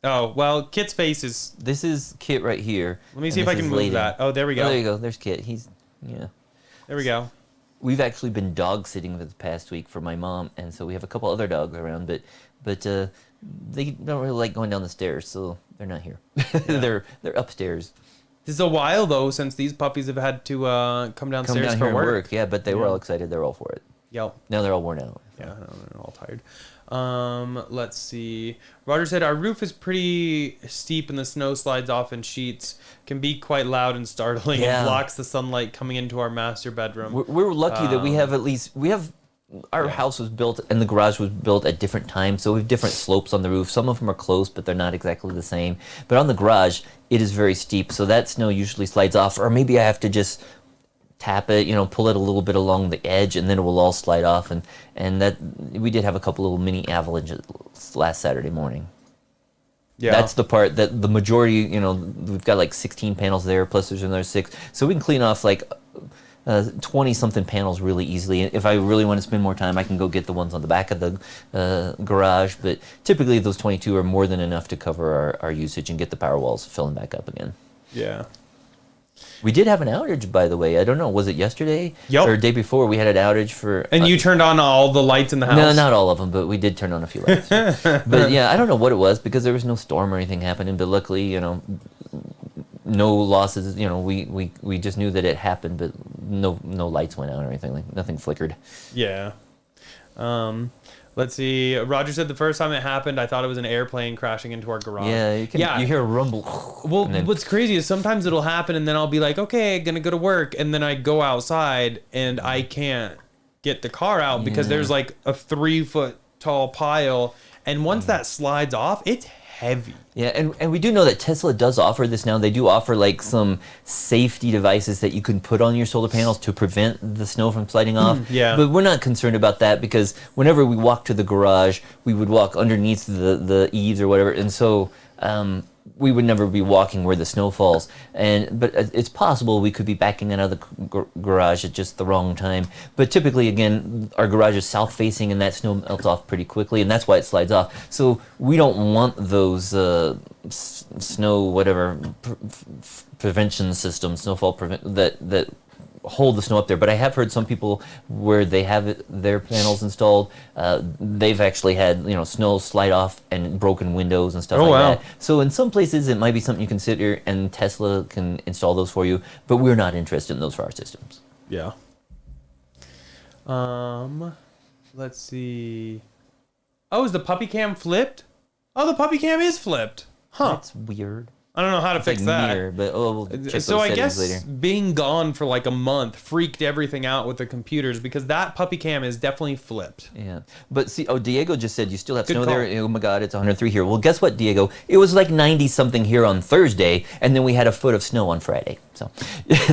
Oh, well, Kit's face is... This is Kit right here. Let me see if I can move that. Oh, there we go. Oh, there you go. There's Kit. There we go. We've actually been dog sitting this past week for my mom, and so we have a couple other dogs around, but they don't really like going down the stairs, so they're not here. Yeah. They're upstairs. This is a while, though, since these puppies have had to come downstairs for work. Yeah, but they were all excited. They're all for it. Yep. Now they're all worn out. Yeah, they're all tired. Let's see. Roger said, our roof is pretty steep and the snow slides off in sheets. Can be quite loud and startling. Yeah. It blocks the sunlight coming into our master bedroom. We're lucky that we have our house was built and the garage was built at different times, so we have different slopes on the roof. Some of them are close, but they're not exactly the same. But on the garage, it is very steep, so that snow usually slides off, or maybe I have to just tap it, pull it a little bit along the edge, and then it will all slide off. And that we did have a couple little mini avalanches last Saturday morning. Yeah, that's the part that the majority, we've got like 16 panels there, plus there's another 6, so we can clean off like 20 something panels really easily. If I really want to spend more time, I can go get the ones on the back of the garage. But typically, those 22 are more than enough to cover our usage and get the power walls filling back up again. Yeah. We did have an outage, by the way. I don't know, was it yesterday or day before? We had an outage for. And you turned on all the lights in the house? No, not all of them, but we did turn on a few lights. But yeah, I don't know what it was because there was no storm or anything happening. But luckily, no losses. We just knew that it happened, but no lights went out or anything. Like nothing flickered. Yeah. Let's see. Roger said the first time it happened, I thought it was an airplane crashing into our garage. Yeah, you hear a rumble. Well, what's crazy is sometimes it'll happen, and then I'll be like, okay, gonna go to work, and then I go outside, and I can't get the car out because there's like a 3-foot tall pile, and once that slides off, it's heavy. Yeah, and we do know that Tesla does offer this now. They do offer like some safety devices that you can put on your solar panels to prevent the snow from sliding off. Yeah. But we're not concerned about that because whenever we walk to the garage, we would walk underneath the eaves or whatever, and so we would never be walking where the snow falls. But it's possible we could be backing out of the garage at just the wrong time. But typically, again, our garage is south facing, and that snow melts off pretty quickly, and that's why it slides off. So we don't want those snow whatever prevention systems, snowfall that hold the snow up there. But I have heard some people where they have their panels installed, they've actually had snow slide off and broken windows and stuff that. So in some places it might be something you consider, and Tesla can install those for you. But we're not interested in those for our systems. Yeah. Let's see. Oh, is the puppy cam flipped? Oh, the puppy cam is flipped. Huh. That's weird. I don't know how to fix that. Mirror, but we'll check so those I guess later. being gone for like a month freaked everything out with the computers because that puppy cam is definitely flipped. Yeah, but see, Diego just said you still have Good snow call. there. Oh my God, it's 103 here. Well, guess what, Diego? It was like 90 something here on Thursday, and then we had a foot of snow on Friday. So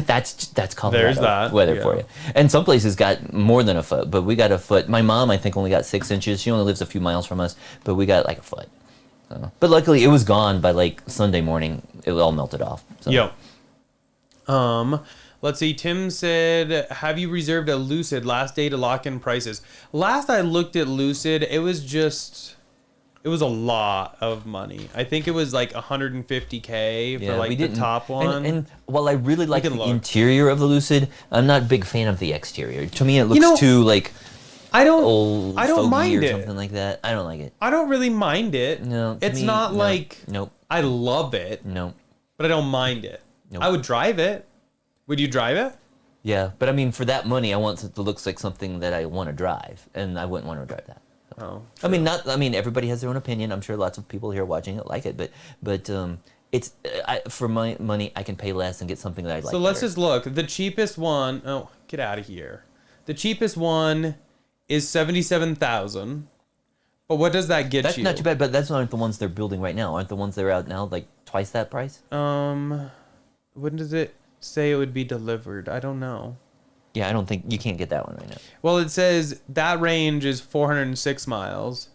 that's Colorado There's that. weather for you. And some places got more than a foot, but we got a foot. My mom, I think, only got 6 inches. She only lives a few miles from us, but we got like a foot. But luckily, it was gone by like Sunday morning. It all melted off. So. Yo. Let's see. Tim said, "Have you reserved a Lucid? Last day to lock in prices." Last I looked at Lucid, it was a lot of money. I think it was like 150K for like the top one. And while I really like the interior of the Lucid, I'm not a big fan of the exterior. To me, it looks too like. I don't fogey mind or it. something like that. I don't like it. I don't really mind it. No, it's not like nope. I love it. No, but I don't mind it. Nope. I would drive it. Would you drive it? Yeah, but I mean, for that money, I want it to look like something that I want to drive, and I wouldn't want to drive that. Oh, true. I mean, everybody has their own opinion. I'm sure lots of people here watching it like it, but it's for my money, I can pay less and get something that I like. So let's just look. The cheapest one. Oh, get out of here. The cheapest one is 77,000. But what does that get you? That's not too bad, but that's not the ones they're building right now. Aren't the ones that are out now like twice that price? When does it say it would be delivered? I don't know. Yeah, I don't think you can't get that one right now. Well, it says that range is 406 miles.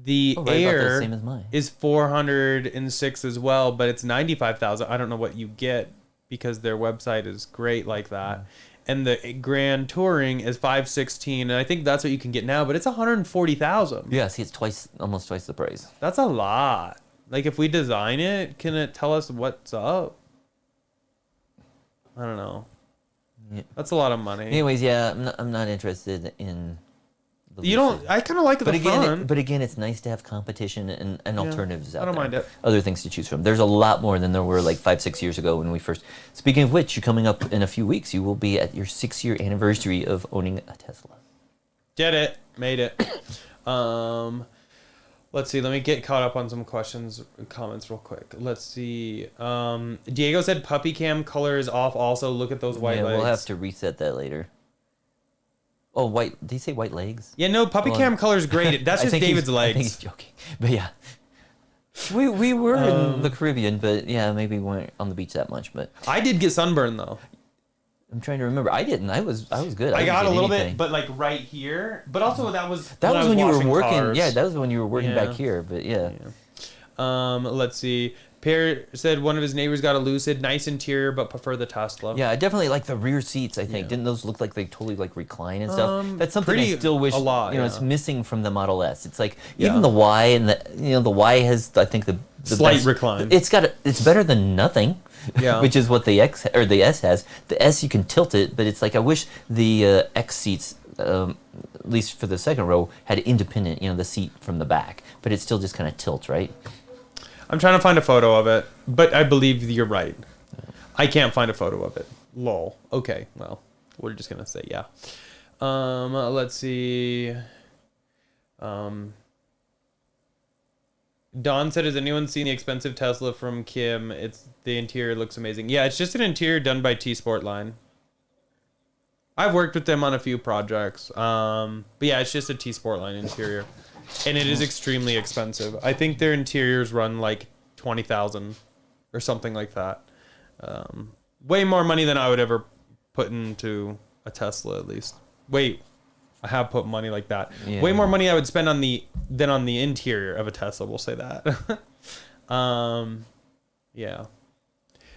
The right, Air about the same as mine. is 406 as well, but it's 95,000. I don't know what you get because their website is great like that. And the Grand Touring is 516, and I think that's what you can get now, but it's 140,000. Yeah, see, it's almost twice the price. That's a lot. Like, if we design it, can it tell us what's up? I don't know. Yeah. That's a lot of money. Anyways, yeah, I'm not interested in. You don't. I kind of like the front. But again, it's nice to have competition and alternatives out there. I don't mind it. Other things to choose from. There's a lot more than there were like 5-6 years ago when we first. Speaking of which, you're coming up in a few weeks. You will be at your 6-year anniversary of owning a Tesla. Did it. Made it. Let's see. Let me get caught up on some questions and comments real quick. Let's see. Diego said puppy cam color is off also. Look at those white legs. We'll have to reset that later. Oh, white. Did he say white legs? Yeah, no, puppy cam color is great. That's just David's legs. I think he's joking. But yeah. We were in the Caribbean, but yeah, maybe we weren't on the beach that much. But I did get sunburn though. I'm trying to remember. I didn't. I was good. I got a little bit, but like right here. But also that was when you were working. Cars. Yeah, that was when you were working back here. But yeah. Let's see. Pierre said one of his neighbors got a Lucid, nice interior, but prefer the Tesla. Yeah, I definitely like the rear seats. I think didn't those look like they totally like recline and stuff? That's something I still wish. a lot, it's missing from the Model S. It's like Yeah. even the Y and the Y has I think the Slight best, recline. It's better than nothing. Yeah. Which is what the X or the S has. The S you can tilt it, but it's like I wish the X seats. At least for the second row, had independent, the seat from the back, but it still just kind of tilts, right? I'm trying to find a photo of it, but I believe you're right. I can't find a photo of it. Lol. Okay, well, we're just gonna say yeah. Let's see. Don said, "Has anyone seen the expensive Tesla from Kim? The interior looks amazing." Yeah, it's just an interior done by T Sportline. I've worked with them on a few projects, but yeah, it's just a T Sportline interior, and it is extremely expensive. I think their interiors run like $20,000 or something like that. Way more money than I would ever put into a Tesla, at least. Wait, I have put money like that. Yeah. Way more money I would spend on the interior of a Tesla. We'll say that. Yeah,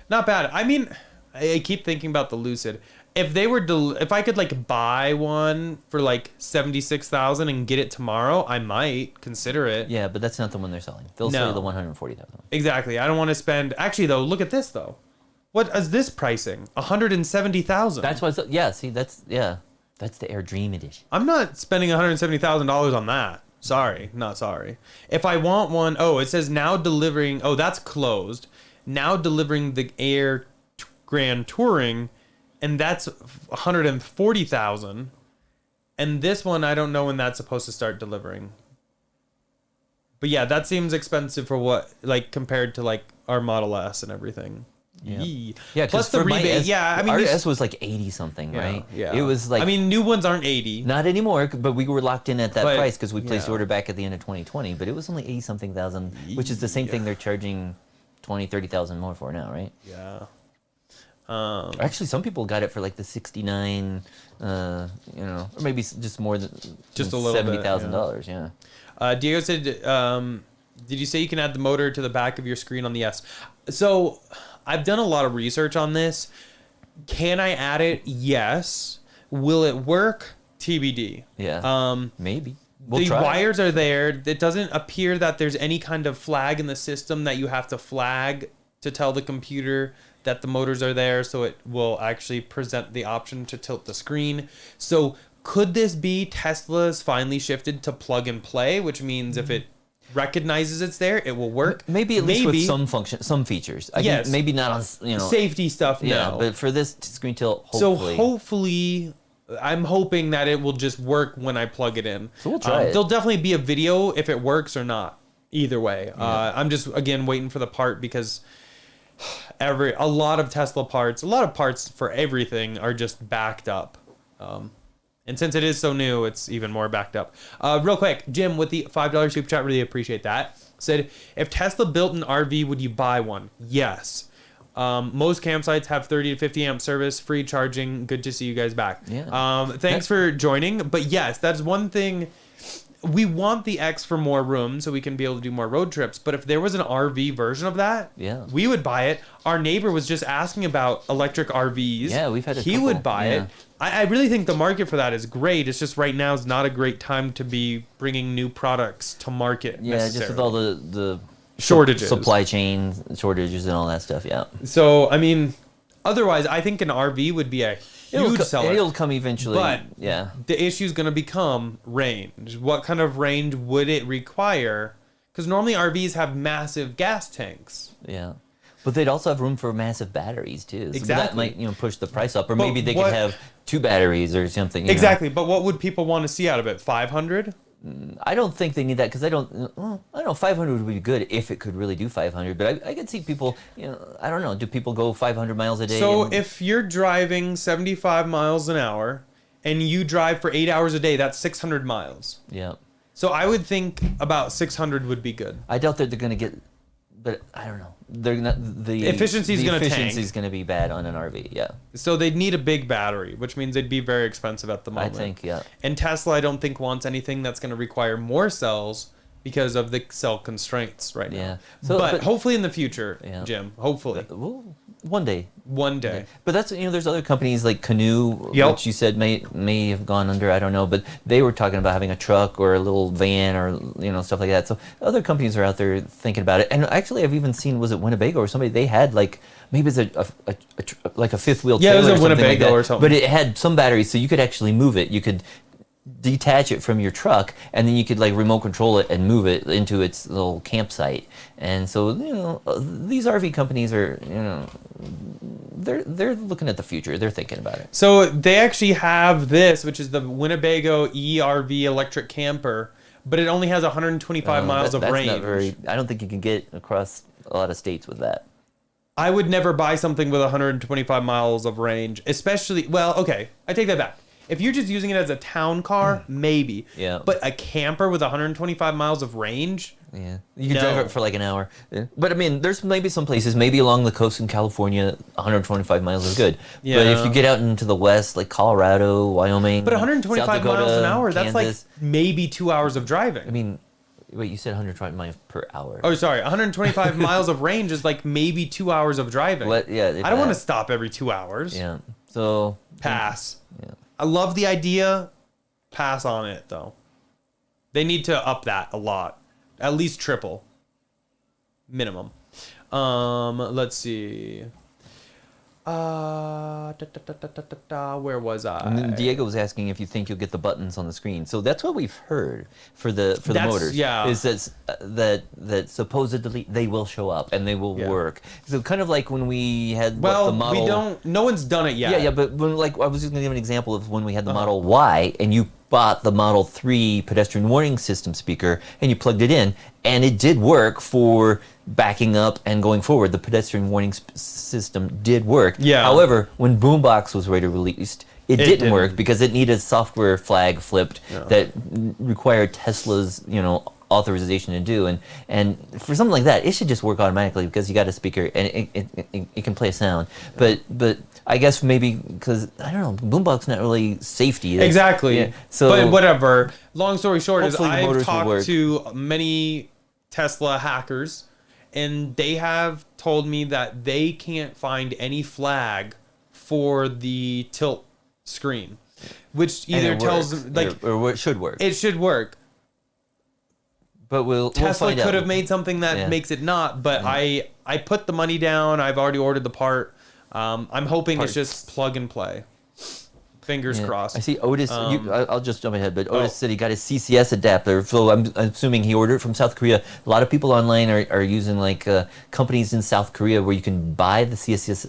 not bad. I mean, I keep thinking about the Lucid. If they were if I could like buy one for like 76,000 and get it tomorrow, I might consider it. Yeah, but that's not the one they're selling. They'll sell the 140,000. Exactly. I don't want to spend. Actually, though, look at this though. What is this pricing? 170,000. That's why. See, that's the Air Dream Edition. I'm not spending $170,000 on that. Sorry, not sorry. If I want one, it says now delivering. Oh, that's closed. Now delivering the Air Grand Touring. And that's 140,000. And this one, I don't know when that's supposed to start delivering. But yeah, that seems expensive for what, like, compared to like our Model S and everything. Yeah. Plus the rebate. I mean, our S was like 80 something, right? Yeah. It was like. I mean, new ones aren't 80. Not anymore, but we were locked in at that price because we placed the yeah. order back at the end of 2020. But it was only 80 something thousand, which is the same thing they're charging 20, 30,000 more for now, right? Yeah. Actually, some people got it for like the 69, or maybe just more than Just a little $70,000. Yeah. Diego said, "Did you say you can add the motor to the back of your screen on the S?" So, I've done a lot of research on this. Can I add it? Yes. Will it work? TBD. Yeah. Maybe. We'll the try. wires are there. It doesn't appear that there's any kind of flag in the system that you have to flag to tell the computer that the motors are there, so it will actually present the option to tilt the screen. So could this be Tesla's finally shifted to plug and play, which means if it recognizes it's there, it will work? Maybe at least with some features. Yes. Maybe not on safety stuff. Yeah, no. but for this screen tilt, hopefully. So hopefully, I'm hoping that it will just work when I plug it in. So we'll try it. There'll definitely be a video if it works or not. Either way, I'm just again waiting for the part because a lot of Tesla parts, a lot of parts for everything are just backed up. And since it is so new, it's even more backed up. Real quick, Jim with the $5 super chat, really appreciate that. Said, if Tesla built an RV, would you buy one? Yes. Most campsites have 30 to 50 amp service, free charging. Good to see you guys back. Yeah. Thanks for joining. But yes, that's one thing. We want the X for more room so we can be able to do more road trips. But if there was an RV version of that, we would buy it. Our neighbor was just asking about electric RVs. Yeah, we've had a He couple. would buy it. I really think the market for that is great. It's just right now is not a great time to be bringing new products to market. Yeah, just with all the shortages, supply chain shortages and all that stuff. Yeah. So I mean, otherwise, I think an RV would be a huge seller. It'll come eventually. But yeah, the issue is going to become range. What kind of range would it require? Because normally RVs have massive gas tanks. Yeah. But they'd also have room for massive batteries too. So Exactly. that might push the price up, or maybe they could have 2 batteries or something. Exactly. But what would people want to see out of it? 500? I don't think they need that because I don't know. 500 would be good if it could really do 500. But I could see people. I don't know. Do people go 500 miles a day? So if you're driving 75 miles an hour and you drive for 8 hours a day, that's 600 miles. Yeah. So I would think about 600 would be good. I doubt that they're going to get. But I don't know. They're not the efficiency's going to tank. Efficiency's going to be bad on an RV. Yeah. So they'd need a big battery, which means they'd be very expensive at the moment. I think, yeah. And Tesla, I don't think wants anything that's going to require more cells because of the cell constraints right now. Yeah. So, but hopefully in the future, Jim. Hopefully. Well, one day. One day. But that's, there's other companies like Canoe, Yep. which you said may have gone under, I don't know, but they were talking about having a truck or a little van or, stuff like that. So other companies are out there thinking about it. And actually I've even seen, was it Winnebago or somebody, they had like, maybe it's like a fifth wheel trailer. Yeah, it was a or something Winnebago like or something. But it had some batteries, so you could actually move it. You could detach it from your truck, and then you could like remote control it and move it into its little campsite. And so these RV companies are they're looking at the future. They're thinking about it. So they actually have this, which is the Winnebago ERV electric camper, but it only has 125 miles of that's range. Not very, I don't think you can get across a lot of states with that. I would never buy something with 125 miles of range, especially, well, okay, I take that back. If you're just using it as a town car, maybe. Yeah. But a camper with 125 miles of range? Yeah. You can drive it for like an hour. Yeah. But I mean, there's maybe some places, maybe along the coast in California, 125 miles is good. Yeah. But if you get out into the west, like Colorado, Wyoming, But 125 South Dakota, miles an hour, Kansas, that's like maybe 2 hours of driving. I mean, wait, you said 120 miles per hour. Oh, sorry. 125 miles of range is like maybe 2 hours of driving. I don't want to stop every 2 hours. Yeah. So pass. Yeah. I love the idea. Pass on it though. They need to up that a lot. At least triple. Minimum. Let's see. Where was I? And then Diego was asking if you think you'll get the buttons on the screen. So that's what we've heard for the motors. Yeah. Is that supposedly they will show up and they will work. So kind of like when we had the model. We don't. No one's done it yet. Yeah. But when, I was just going to give an example of when we had the Model Y and you bought the Model 3 pedestrian warning system speaker and you plugged it in and it did work for backing up and going forward. The pedestrian warning system did work. Yeah. However, when Boombox was later released, it didn't work because it needed software flag flipped that required Tesla's, authorization to do. And for something like that, it should just work automatically because you got a speaker and it can play a sound. But I guess maybe because, I don't know, Boombox not really safety. Exactly. Yeah, so, but whatever. Long story short is I've talked to many Tesla hackers and they have told me that they can't find any flag for the tilt screen, which either tells them or it should work. It should work. But Tesla could have made something that makes it not, but I put the money down. I've already ordered the part. I'm hoping it's just plug and play. Fingers crossed. I see Otis. I'll just jump ahead, but Otis said he got his CCS adapter. So I'm assuming he ordered it from South Korea. A lot of people online are using companies in South Korea where you can buy the CCS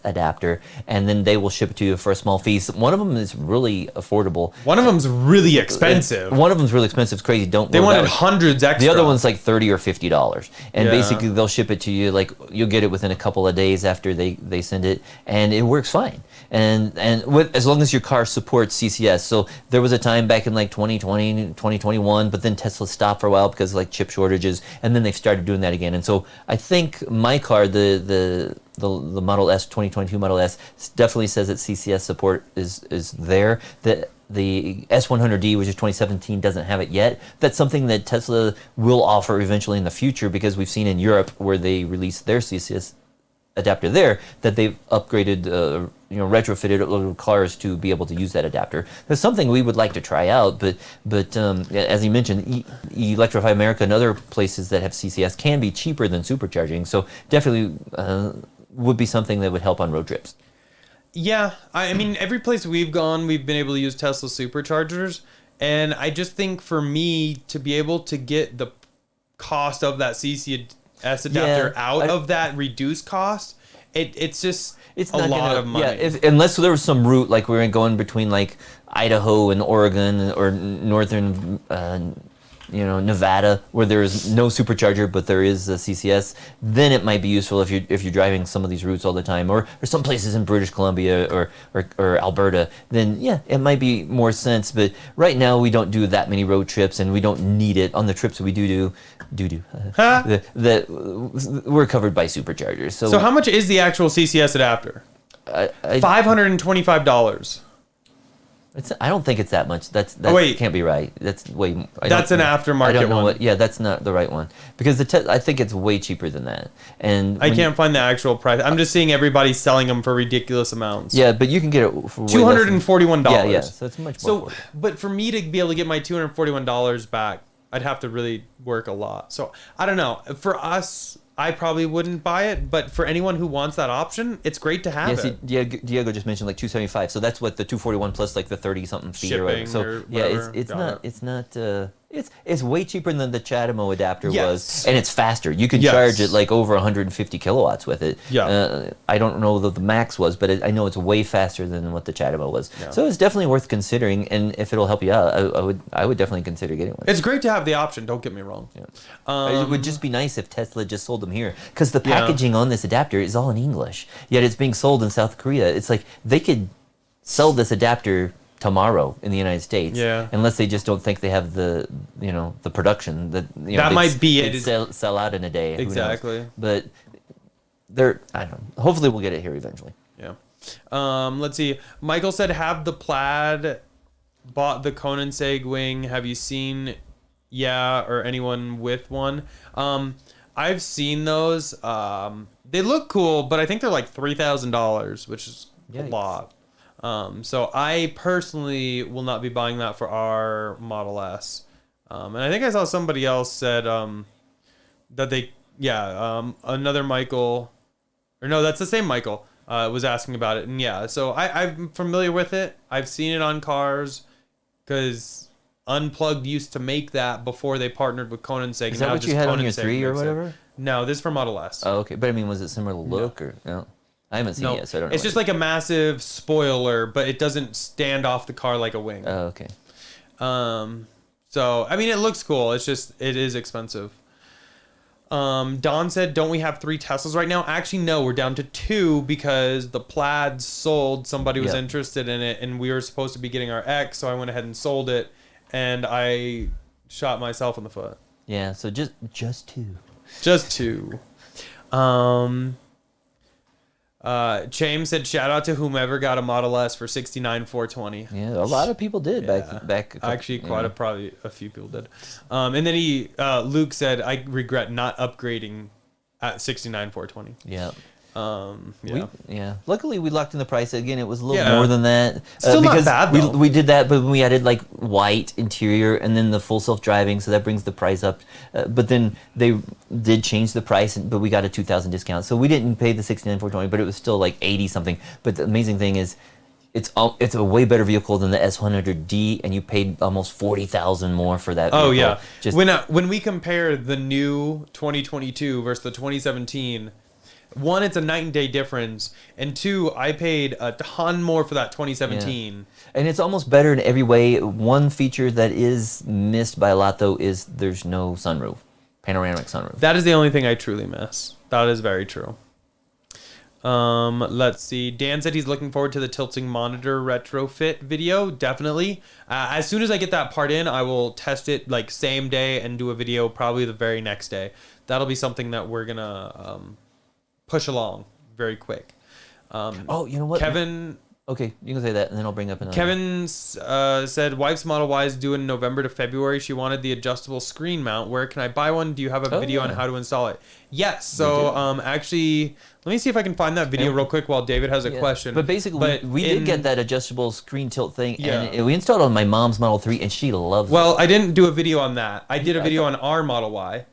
adapter and then they will ship it to you for a small fee. One of them is really affordable. One of them's really expensive. One of them's really expensive. It's crazy. They wanted hundreds extra. The other one's like $30 or $50, and basically they'll ship it to you. Like you'll get it within a couple of days after they send it, and it works fine. And as long as your car supports CCS. So there was a time back in like 2020, 2021, but then Tesla stopped for a while because of like chip shortages, and then they've started doing that again. And so I think my car, the Model S, 2022 Model S, definitely says that CCS support is there. The S100D, which is 2017, doesn't have it yet. That's something that Tesla will offer eventually in the future because we've seen in Europe where they released their CCS adapter there that they've upgraded, retrofitted little cars to be able to use that adapter. That's something we would like to try out, but as you mentioned, Electrify America and other places that have CCS can be cheaper than supercharging. So definitely would be something that would help on road trips. Yeah, I mean, every place we've gone, we've been able to use Tesla superchargers, and I just think for me to be able to get the cost of that CCS adapter out of that reduced cost, it's a lot of money. Yeah, unless there was some route like we were going between like Idaho and Oregon or northern Nevada, where there is no supercharger but there is a CCS, then it might be useful if you're driving some of these routes all the time, or some places in British Columbia or Alberta. Then it might be more sense. But right now we don't do that many road trips, and we don't need it on the trips we do. That we're covered by superchargers. So how much is the actual CCS adapter? $525. I don't think it's that much. That wait. can't be right. That's way. That's an aftermarket I don't know one. what. Yeah, that's not the right one because I think it's way cheaper than that. And I can't find the actual price. I'm just seeing everybody selling them for ridiculous amounts. Yeah, but you can get it for way $241. Yeah. So it's much more. But for me to be able to get my $241 back, I'd have to really work a lot. So I don't know. For us, I probably wouldn't buy it, but for anyone who wants that option, it's great to have it. Diego just mentioned like 275, so that's what the 241 plus like the 30 something fee or whatever. So yeah, it's way cheaper than the Chatamo adapter was, and it's faster. You can charge it like over 150 kilowatts with it. Yeah. I don't know what the max was, but I know it's way faster than what the Chatamo was. Yeah. So it's definitely worth considering, and if it'll help you out, I would definitely consider getting one. It's great to have the option. Don't get me wrong. Yeah. It would just be nice if Tesla just sold them here, because the packaging on this adapter is all in English, yet it's being sold in South Korea. It's like they could sell this adapter tomorrow in the United States, unless they just don't think they have the production that might be it. Sell out in a day. Exactly. But I don't know. Hopefully we'll get it here eventually. Yeah. Let's see. Michael said, have the Plaid bought the Koenigsegg wing. Have you seen or anyone with one? I've seen those. They look cool, but I think they're like $3,000, which is a lot. So I personally will not be buying that for our Model S. And I think I saw somebody else said that they, another Michael, or no, that's the same Michael, was asking about it. And so I'm familiar with it. I've seen it on cars because Unplugged used to make that before they partnered with Koenigsegg. Is that what you had on your 3 or whatever? No, this is for Model S. Oh, okay. But I mean, was it similar look or no? I haven't seen it yet, so I don't know. It's just like a massive spoiler, but it doesn't stand off the car like a wing. Oh, okay. So, I mean, it looks cool. It's just, it is expensive. Don said, don't we have 3 Teslas right now? Actually, no, we're down to 2 because the Plaid sold. Somebody was interested in it, and we were supposed to be getting our X, so I went ahead and sold it, and I shot myself in the foot. Yeah, so just 2. Just 2. James said, shout out to whomever got a Model S for $69,420. Yeah, a lot of people did back. Actually, probably a few people did. And then Luke said, I regret not upgrading at $69,420. Yeah. Luckily, we locked in the price. Again, it was a little more than that. Still not bad, though. We did that, but we added like white interior and then the full self-driving, so that brings the price up. But then they did change the price, but we got a $2,000 discount, so we didn't pay the $69,420, but it was still like 80 something. But the amazing thing is, it's a way better vehicle than the S100D, and you paid almost $40,000 more for that vehicle. Oh yeah. When we compare the new 2022 versus the 2017. 1, it's a night and day difference, and 2, I paid a ton more for that 2017. Yeah. And it's almost better in every way. One feature that is missed by a lot, though, is there's no sunroof, panoramic sunroof. That is the only thing I truly miss. That is very true. Let's see. Dan said he's looking forward to the tilting monitor retrofit video. Definitely. As soon as I get that part in, I will test it like same day and do a video probably the very next day. That'll be something that we're gonna push along very quick. You know what? Kevin... Okay, you can say that, and then I'll bring up another. Kevin said, wife's Model Y is due in November to February. She wanted the adjustable screen mount. Where can I buy one? Do you have a video on how to install it? Yes. So, actually, let me see if I can find that video real quick while David has a question. But basically, we did get that adjustable screen tilt thing, and we installed it on my mom's Model 3, and she loves it. Well, I didn't do a video on that. I did a video on our Model Y.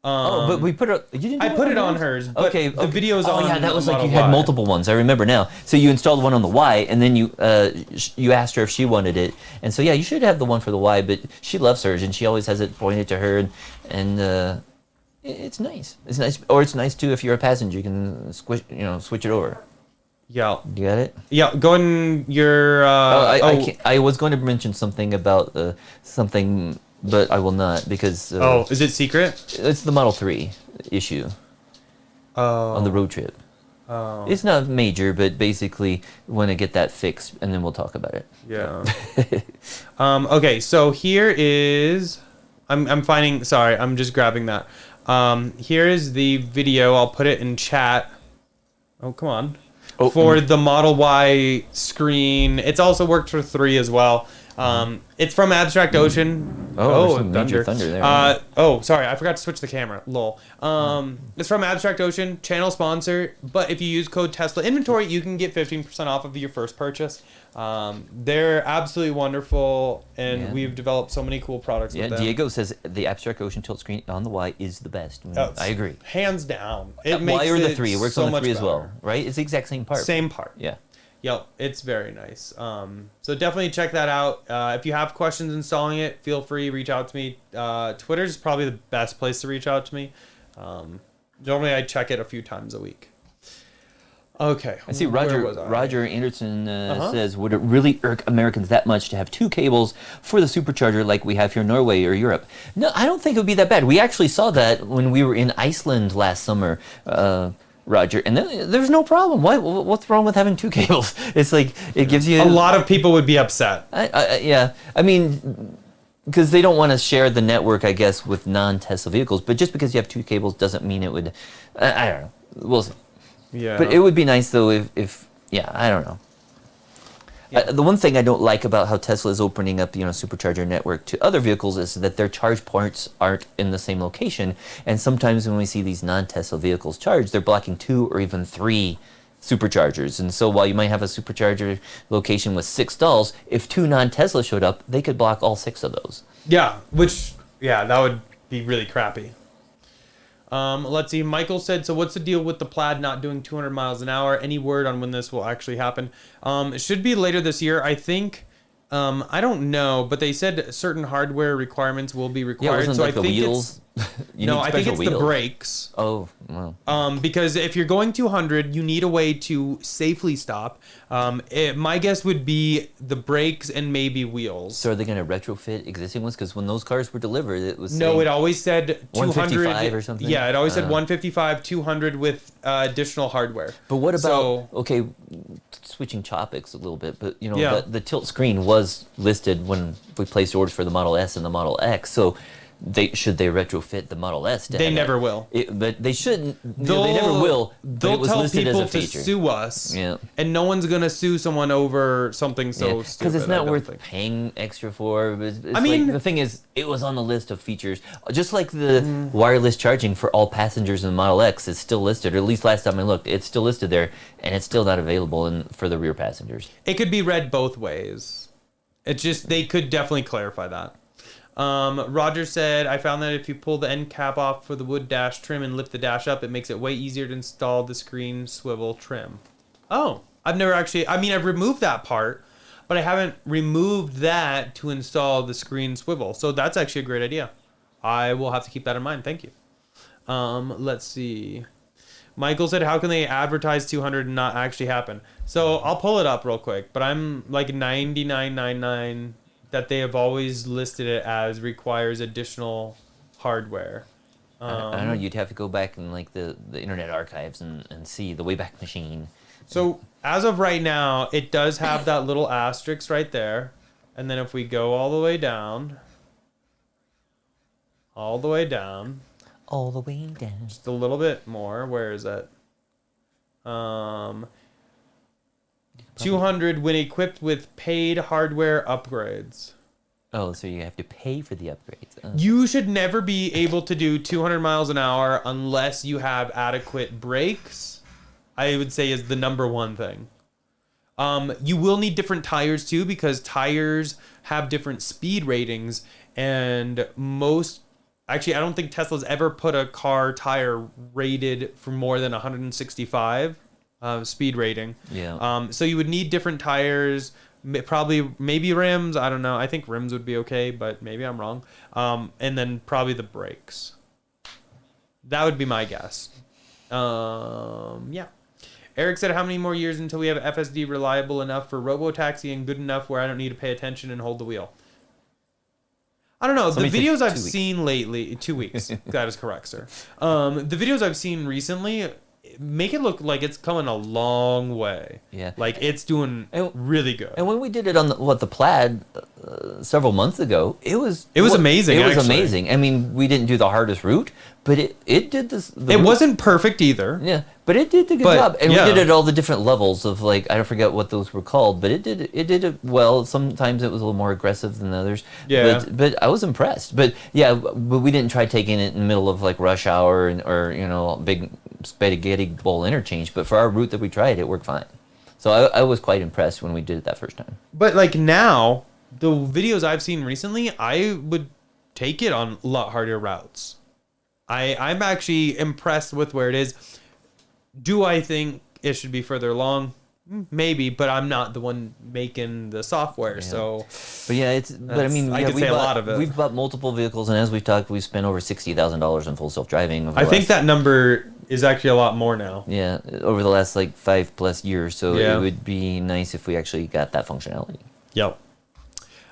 But we put it. You didn't. I put it on hers. But the video's on. Oh yeah, that was like you Model had Y. multiple ones. I remember now. So you installed one on the Y, and then you asked her if she wanted it, and so you should have the one for the Y. But she loves hers, and she always has it pointed to her, and it's nice. It's nice, or it's nice too if you're a passenger. You can switch it over. Yeah. You got it? Yeah. Go in your. I was going to mention something about something. But I will not because... is it secret? It's the Model 3 issue on the road trip. Oh. It's not major, but basically want to get that fixed, and then we'll talk about it. Yeah. Okay, so here is... I'm finding... Sorry, I'm just grabbing that. Here is the video. I'll put it in chat. Oh, come on. for the Model Y screen. It's also worked for 3 as well. It's from Abstract Ocean. Oh, some major thunder there. Sorry, I forgot to switch the camera. Lol. It's from Abstract Ocean, channel sponsor. But if you use code Tesla Inventory, you can get 15% off of your first purchase. They're absolutely wonderful, and we've developed so many cool products with them. Diego says the Abstract Ocean tilt screen on the Y is the best. I agree. Hands down. Y or the 3. It works on the 3 as well, right? It's the exact same part. Same part. Yeah. Yep, it's very nice. So definitely check that out. If you have questions installing it, feel free to reach out to me. Twitter is probably the best place to reach out to me. Normally I check it a few times a week. Okay. I see Roger Anderson says, would it really irk Americans that much to have 2 cables for the supercharger like we have here in Norway or Europe? No, I don't think it would be that bad. We actually saw that when we were in Iceland last summer, Roger, and there's no problem. What's wrong with having 2 cables? It's like, it gives you... A lot of people would be upset. Yeah. I mean, because they don't want to share the network, I guess, with non-Tesla vehicles. But just because you have 2 cables doesn't mean it would... I don't know. We'll see. Yeah. But it would be nice, though, if I don't know. Yeah. The one thing I don't like about how Tesla is opening up, supercharger network to other vehicles is that their charge ports aren't in the same location. And sometimes when we see these non-Tesla vehicles charged, they're blocking 2 or even 3 superchargers. And so while you might have a supercharger location with 6 stalls, if 2 non-Tesla showed up, they could block all 6 of those. Yeah, that would be really crappy. Let's see. Michael said, so what's the deal with the Plaid not doing 200 miles an hour? Any word on when this will actually happen? It should be later this year. I think, I don't know, but they said certain hardware requirements will be required. Yeah, wasn't so like I the think wheels? I think it's the brakes. Oh, wow. Because if you're going 200, you need a way to safely stop. My guess would be the brakes and maybe wheels. So are they going to retrofit existing ones? Because when those cars were delivered, it was... No, it always said 200. 155 or something? Yeah, it always said 155, 200 with additional hardware. But what about... Okay, switching topics a little bit, but, the tilt screen was listed when we placed orders for the Model S and the Model X, so... Should they retrofit the Model S? They never will. But they shouldn't. They never will. They'll tell people to sue us. Yeah. And no one's gonna sue someone over something so stupid. Because it's not worth paying extra for. The thing is, it was on the list of features. Just like the wireless charging for all passengers in the Model X is still listed, or at least last time I looked, it's still listed there, and it's still not available for the rear passengers. It could be read both ways. It's just they could definitely clarify that. Roger said, I found that if you pull the end cap off for the wood dash trim and lift the dash up, it makes it way easier to install the screen swivel trim. Oh, I've never actually, I've removed that part, but I haven't removed that to install the screen swivel. So that's actually a great idea. I will have to keep that in mind. Thank you. Let's see. Michael said, how can they advertise 200 and not actually happen? So I'll pull it up real quick, but I'm like 99.99 that they have always listed it as requires additional hardware. I don't know. You'd have to go back in like the Internet Archives and see the Wayback Machine. So as of right now, it does have that little asterisk right there. And then if we go all the way down, just a little bit more. Where is it? 200 when equipped with paid hardware upgrades. Oh, so you have to pay for the upgrades. You should never be able to do 200 miles an hour unless you have adequate brakes, I would say is the number one thing. You will need different tires too, because tires have different speed ratings, and I don't think Tesla's ever put a car tire rated for more than 165 speed rating. Yeah. So you would need different tires, maybe rims. I don't know. I think rims would be okay, but maybe I'm wrong. And then probably the brakes. That would be my guess. Yeah. Eric said, how many more years until we have FSD reliable enough for robotaxi and good enough where I don't need to pay attention and hold the wheel? I don't know. The videos I've seen lately, 2 weeks. That is correct, sir. The videos I've seen recently make it look like it's coming a long way. Yeah. Like it's doing really good. And when we did it on the Plaid several months ago, it was amazing. It was actually. amazing. I mean, we didn't do the hardest route, but it did this. It wasn't perfect either. Yeah, but it did a good job, and we did it at all the different levels of like I forget what those were called, but it did it well. Sometimes it was a little more aggressive than others. Yeah. But I was impressed. But yeah, but we didn't try taking it in the middle of like rush hour or big spaghetti bowl interchange. But for our route that we tried, it worked fine. So I was quite impressed when we did it that first time. But like now, the videos I've seen recently, I would take it on a lot harder routes. I'm actually impressed with where it is. Do I think it should be further along? Maybe, but I'm not the one making the software, so. But yeah, I mean, I could say a lot of it. We've bought multiple vehicles, and as we've talked, we've spent over $60,000 in full self-driving. I think that number is actually a lot more now. Yeah, over the last like 5+ years. So Yeah. it would be nice if we actually got that functionality. Yep.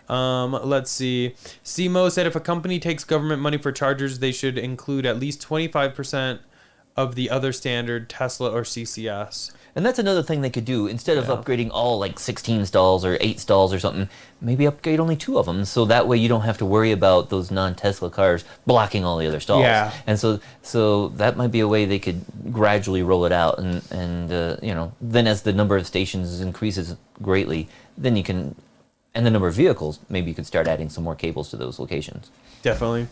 Let's see. CMO said if a company takes government money for chargers, they should include at least 25% of the other standard Tesla or CCS. And that's another thing they could do. Instead of upgrading all like 16 stalls or 8 stalls or something, maybe upgrade only 2 of them. So that way you don't have to worry about those non-Tesla cars blocking all the other stalls. Yeah. And so that might be a way they could gradually roll it out. And then as the number of stations increases greatly, then you can, and the number of vehicles, maybe you could start adding some more cables to those locations. Definitely.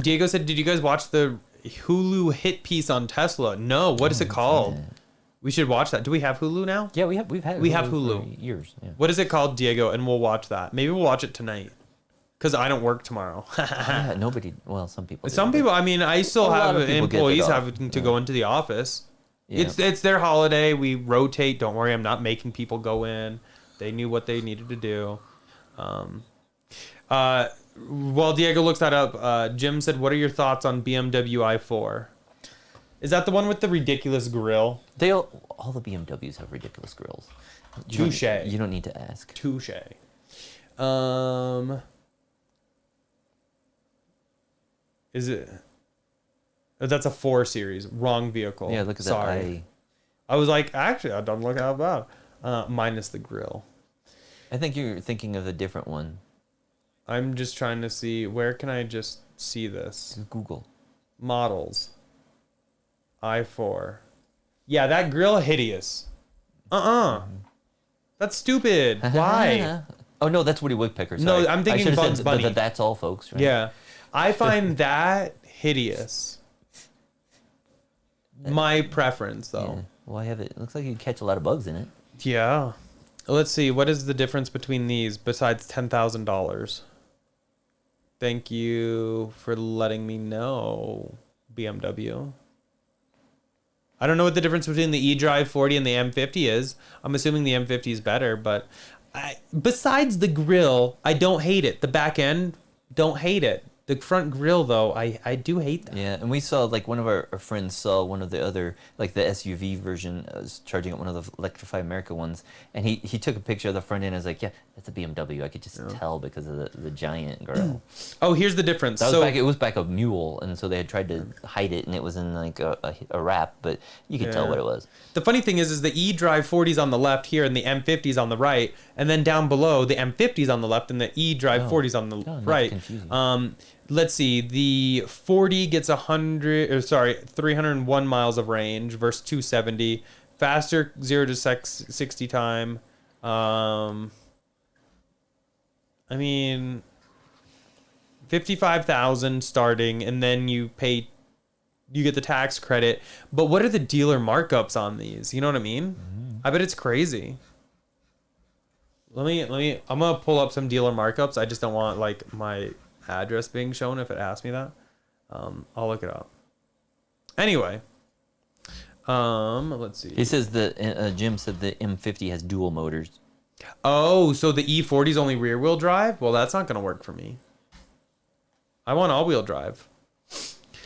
Diego said, did you guys watch the Hulu hit piece on Tesla? No. What is it called? We should watch that. Do we have Hulu now? Yeah, we have Hulu for years. Yeah. What is it called, Diego? And we'll watch that. Maybe we'll watch it tonight. Because I don't work tomorrow. Yeah, nobody. Well, some people. Some people. I mean, I still have employees off. having to go into the office. Yeah. It's their holiday. We rotate. Don't worry. I'm not making people go in. They knew what they needed to do. While Diego looks that up, Jim said, "What are your thoughts on BMW i4?" Is that the one with the ridiculous grill? All the BMWs have ridiculous grills. Touche. You don't need to ask. Touche. Is it? Oh, that's a 4 Series. Wrong vehicle. Yeah, look at Sorry. that. I was like, actually, I don't look how bad. Minus the grill. I think you're thinking of a different one. I'm just trying to see, where can I just see this? Google. Models. i4. Yeah, that grill hideous. That's stupid. Why? Oh no, that's Woody Woodpecker. No, Sorry. I'm thinking I should've Bugs said Bunny. That's all, folks. Right? Yeah. I find that hideous. My preference, though. Yeah. Well, I have it. Looks like you catch a lot of bugs in it. Yeah. Let's see. What is the difference between these besides $10,000? Thank you for letting me know, BMW. I don't know what the difference between the eDrive 40 and the M50 is. I'm assuming the M50 is better, but besides the grill, I don't hate it. The back end, don't hate it. The front grill, though, I do hate that. Yeah, and we saw, like, one of our friends saw one of the other, like, the SUV version was charging at one of the Electrify America ones, and he took a picture of the front end and was like, yeah, that's a BMW. I could just tell because of the giant grill. Oh, here's the difference. It was back a mule, and so they had tried to hide it, and it was in, like, a wrap, but you could tell what it was. The funny thing is the eDrive 40's on the left here, and the M50's on the right, and then down below, the M50's on the left, and the eDrive 40's on the right. Confusing. Let's see. The 40 gets 301 miles of range versus 270. Faster 0 to 60 time. I mean, 55,000 starting, and then you get the tax credit. But what are the dealer markups on these? You know what I mean? Mm-hmm. I bet it's crazy. I'm gonna pull up some dealer markups. I just don't want like my address being shown if it asks me that. I'll look it up. Anyway, let's see. He says that Jim said the M50 has dual motors. Oh, so the E40 is only rear wheel drive? Well, that's not going to work for me. I want all wheel drive.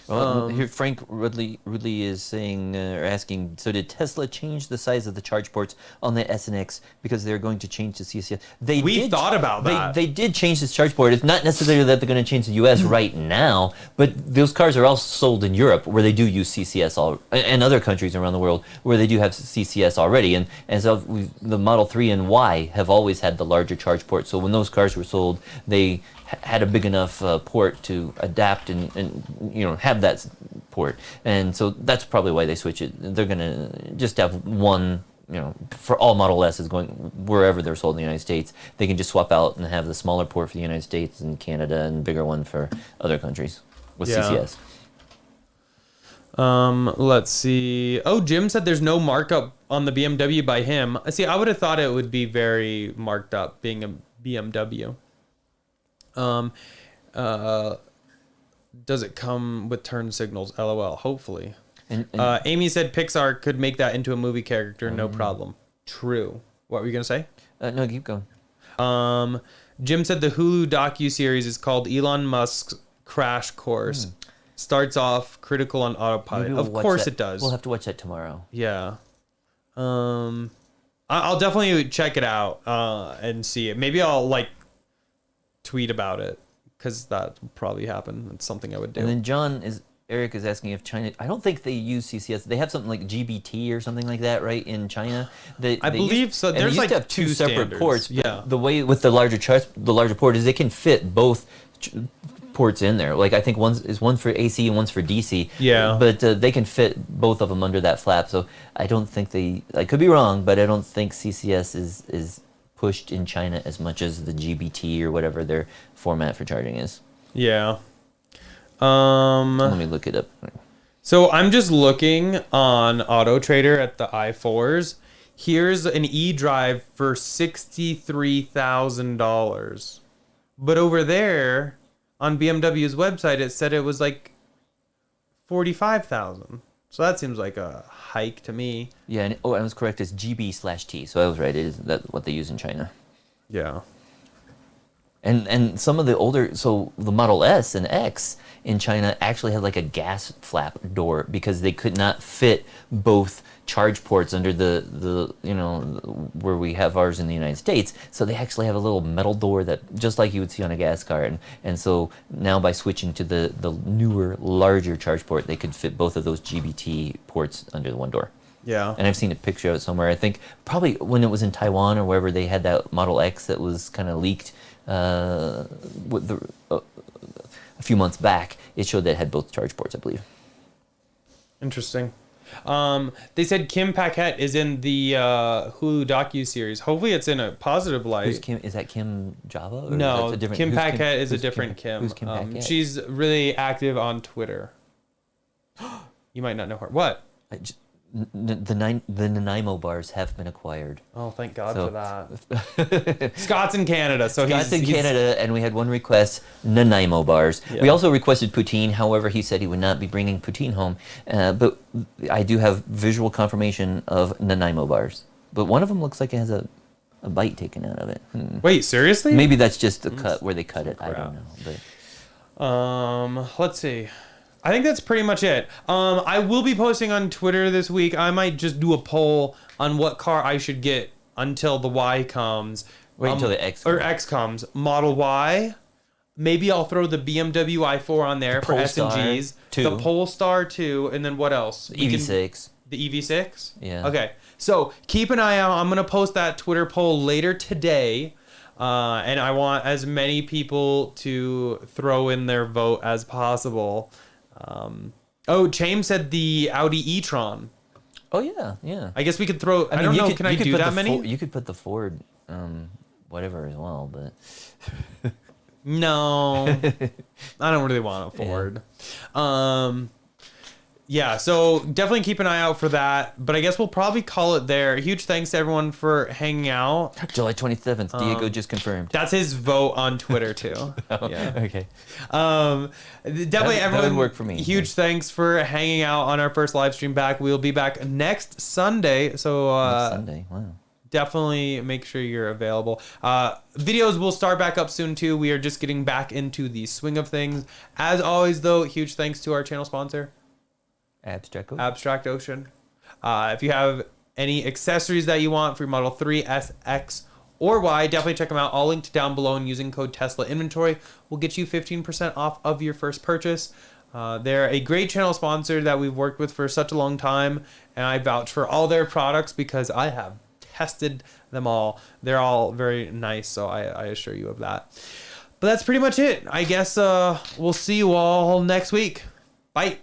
Well, here Frank Rudley is saying or asking. So did Tesla change the size of the charge ports on the S and X because they're going to change the CCS? We thought about that. They did change this charge port. It's not necessarily that they're going to change the U.S. right now, but those cars are all sold in Europe where they do use CCS and other countries around the world where they do have CCS already. And so the Model 3 and Y have always had the larger charge port. So when those cars were sold, they had a big enough port to adapt and have that port, and so that's probably why they switch it. They're gonna just have one, for all Model S's going wherever they're sold in the United States. They can just swap out and have the smaller port for the United States and Canada and bigger one for other countries with CCS. Let's see. Oh, Jim said there's no markup on the BMW by him. See, I would have thought it would be very marked up being a BMW. Does it come with turn signals? LOL. Hopefully. And Amy said Pixar could make that into a movie character, no problem. True. What were you gonna say? No, keep going. Jim said the Hulu docu-series is called Elon Musk's Crash Course. Starts off critical on autopilot. Of course it does. We'll have to watch that tomorrow. Yeah. I'll definitely check it out and see it. Maybe I'll tweet about it because that will probably happen. It's something I would do. And then Eric is asking if China. I don't think they use CCS. They have something like GBT or something like that, right? In China, I believe so. There's they used to have two separate standards. ports. Yeah. The way with the larger port is they can fit both ports in there. Like I think one for AC and one's for DC. Yeah. But they can fit both of them under that flap. So I don't think I could be wrong, but I don't think CCS is pushed in China as much as the GBT or whatever their format for charging is. Yeah. Let me look it up. So I'm just looking on Auto Trader at the i4s. Here's an eDrive for $63,000. But over there on BMW's website, it said it was like $45,000. So that seems like a hike to me. Yeah, and I was correct. It's GB/T. So I was right. It is what they use in China. Yeah. And some of the older, so the Model S and X in China actually had like a gas flap door because they could not fit both charge ports under the where we have ours in the United States. So they actually have a little metal door that just like you would see on a gas car. And so now by switching to the newer, larger charge port, they could fit both of those GBT ports under the one door. Yeah. And I've seen a picture of it somewhere. I think probably when it was in Taiwan or wherever they had that Model X that was kind of leaked with a few months back. It showed that it had both charge ports, I believe. Interesting. They said Kim Paquette is in the Hulu docu-series. Hopefully it's in a positive light. Who's Kim? Is that Kim Java? Or No, is that a different, Kim Paquette is a different Kim. Who's Kim Paquette? She's really active on Twitter. You might not know her. What? The Nanaimo bars have been acquired. Oh, thank God for that. Scott's in Canada, so Scott's in Canada, and we had one request: Nanaimo bars. Yeah. We also requested poutine. However, he said he would not be bringing poutine home. But I do have visual confirmation of Nanaimo bars. But one of them looks like it has a bite taken out of it. Wait, seriously? Maybe that's just the cut where they cut it. Crap. I don't know. But let's see. I think that's pretty much it. I will be posting on Twitter this week. I might just do a poll on what car I should get until the Y comes. Wait until the X comes. Or X comes. Model Y. Maybe I'll throw the BMW I4 on there for S&Gs. The Polestar 2. And then what else? The EV6. The EV6? Yeah. Okay. So keep an eye out. I'm going to post that Twitter poll later today. And I want as many people to throw in their vote as possible. Chame said the Audi e-tron. Oh yeah. I guess we could throw. I don't know. Can I do that many? You could put the Ford, whatever as well, but no, I don't really want a Ford. Yeah. Yeah, so definitely keep an eye out for that. But I guess we'll probably call it there. Huge thanks to everyone for hanging out. July 27th, Diego just confirmed. That's his vote on Twitter, too. Yeah. Okay. Definitely everyone. That would work for me. Huge thanks for hanging out on our first live stream back. We'll be back next Sunday. So next Sunday, wow. definitely make sure you're available. Videos will start back up soon too. We are just getting back into the swing of things. As always, though, huge thanks to our channel sponsor, Abstract Ocean. If you have any accessories that you want for your Model 3, S, X, or Y, definitely check them out. All linked down below, and using code Tesla Inventory will get you 15% off of your first purchase. They're a great channel sponsor that we've worked with for such a long time, and I vouch for all their products because I have tested them all. They're all very nice, so I assure you of that. But that's pretty much it. I guess we'll see you all next week. Bye.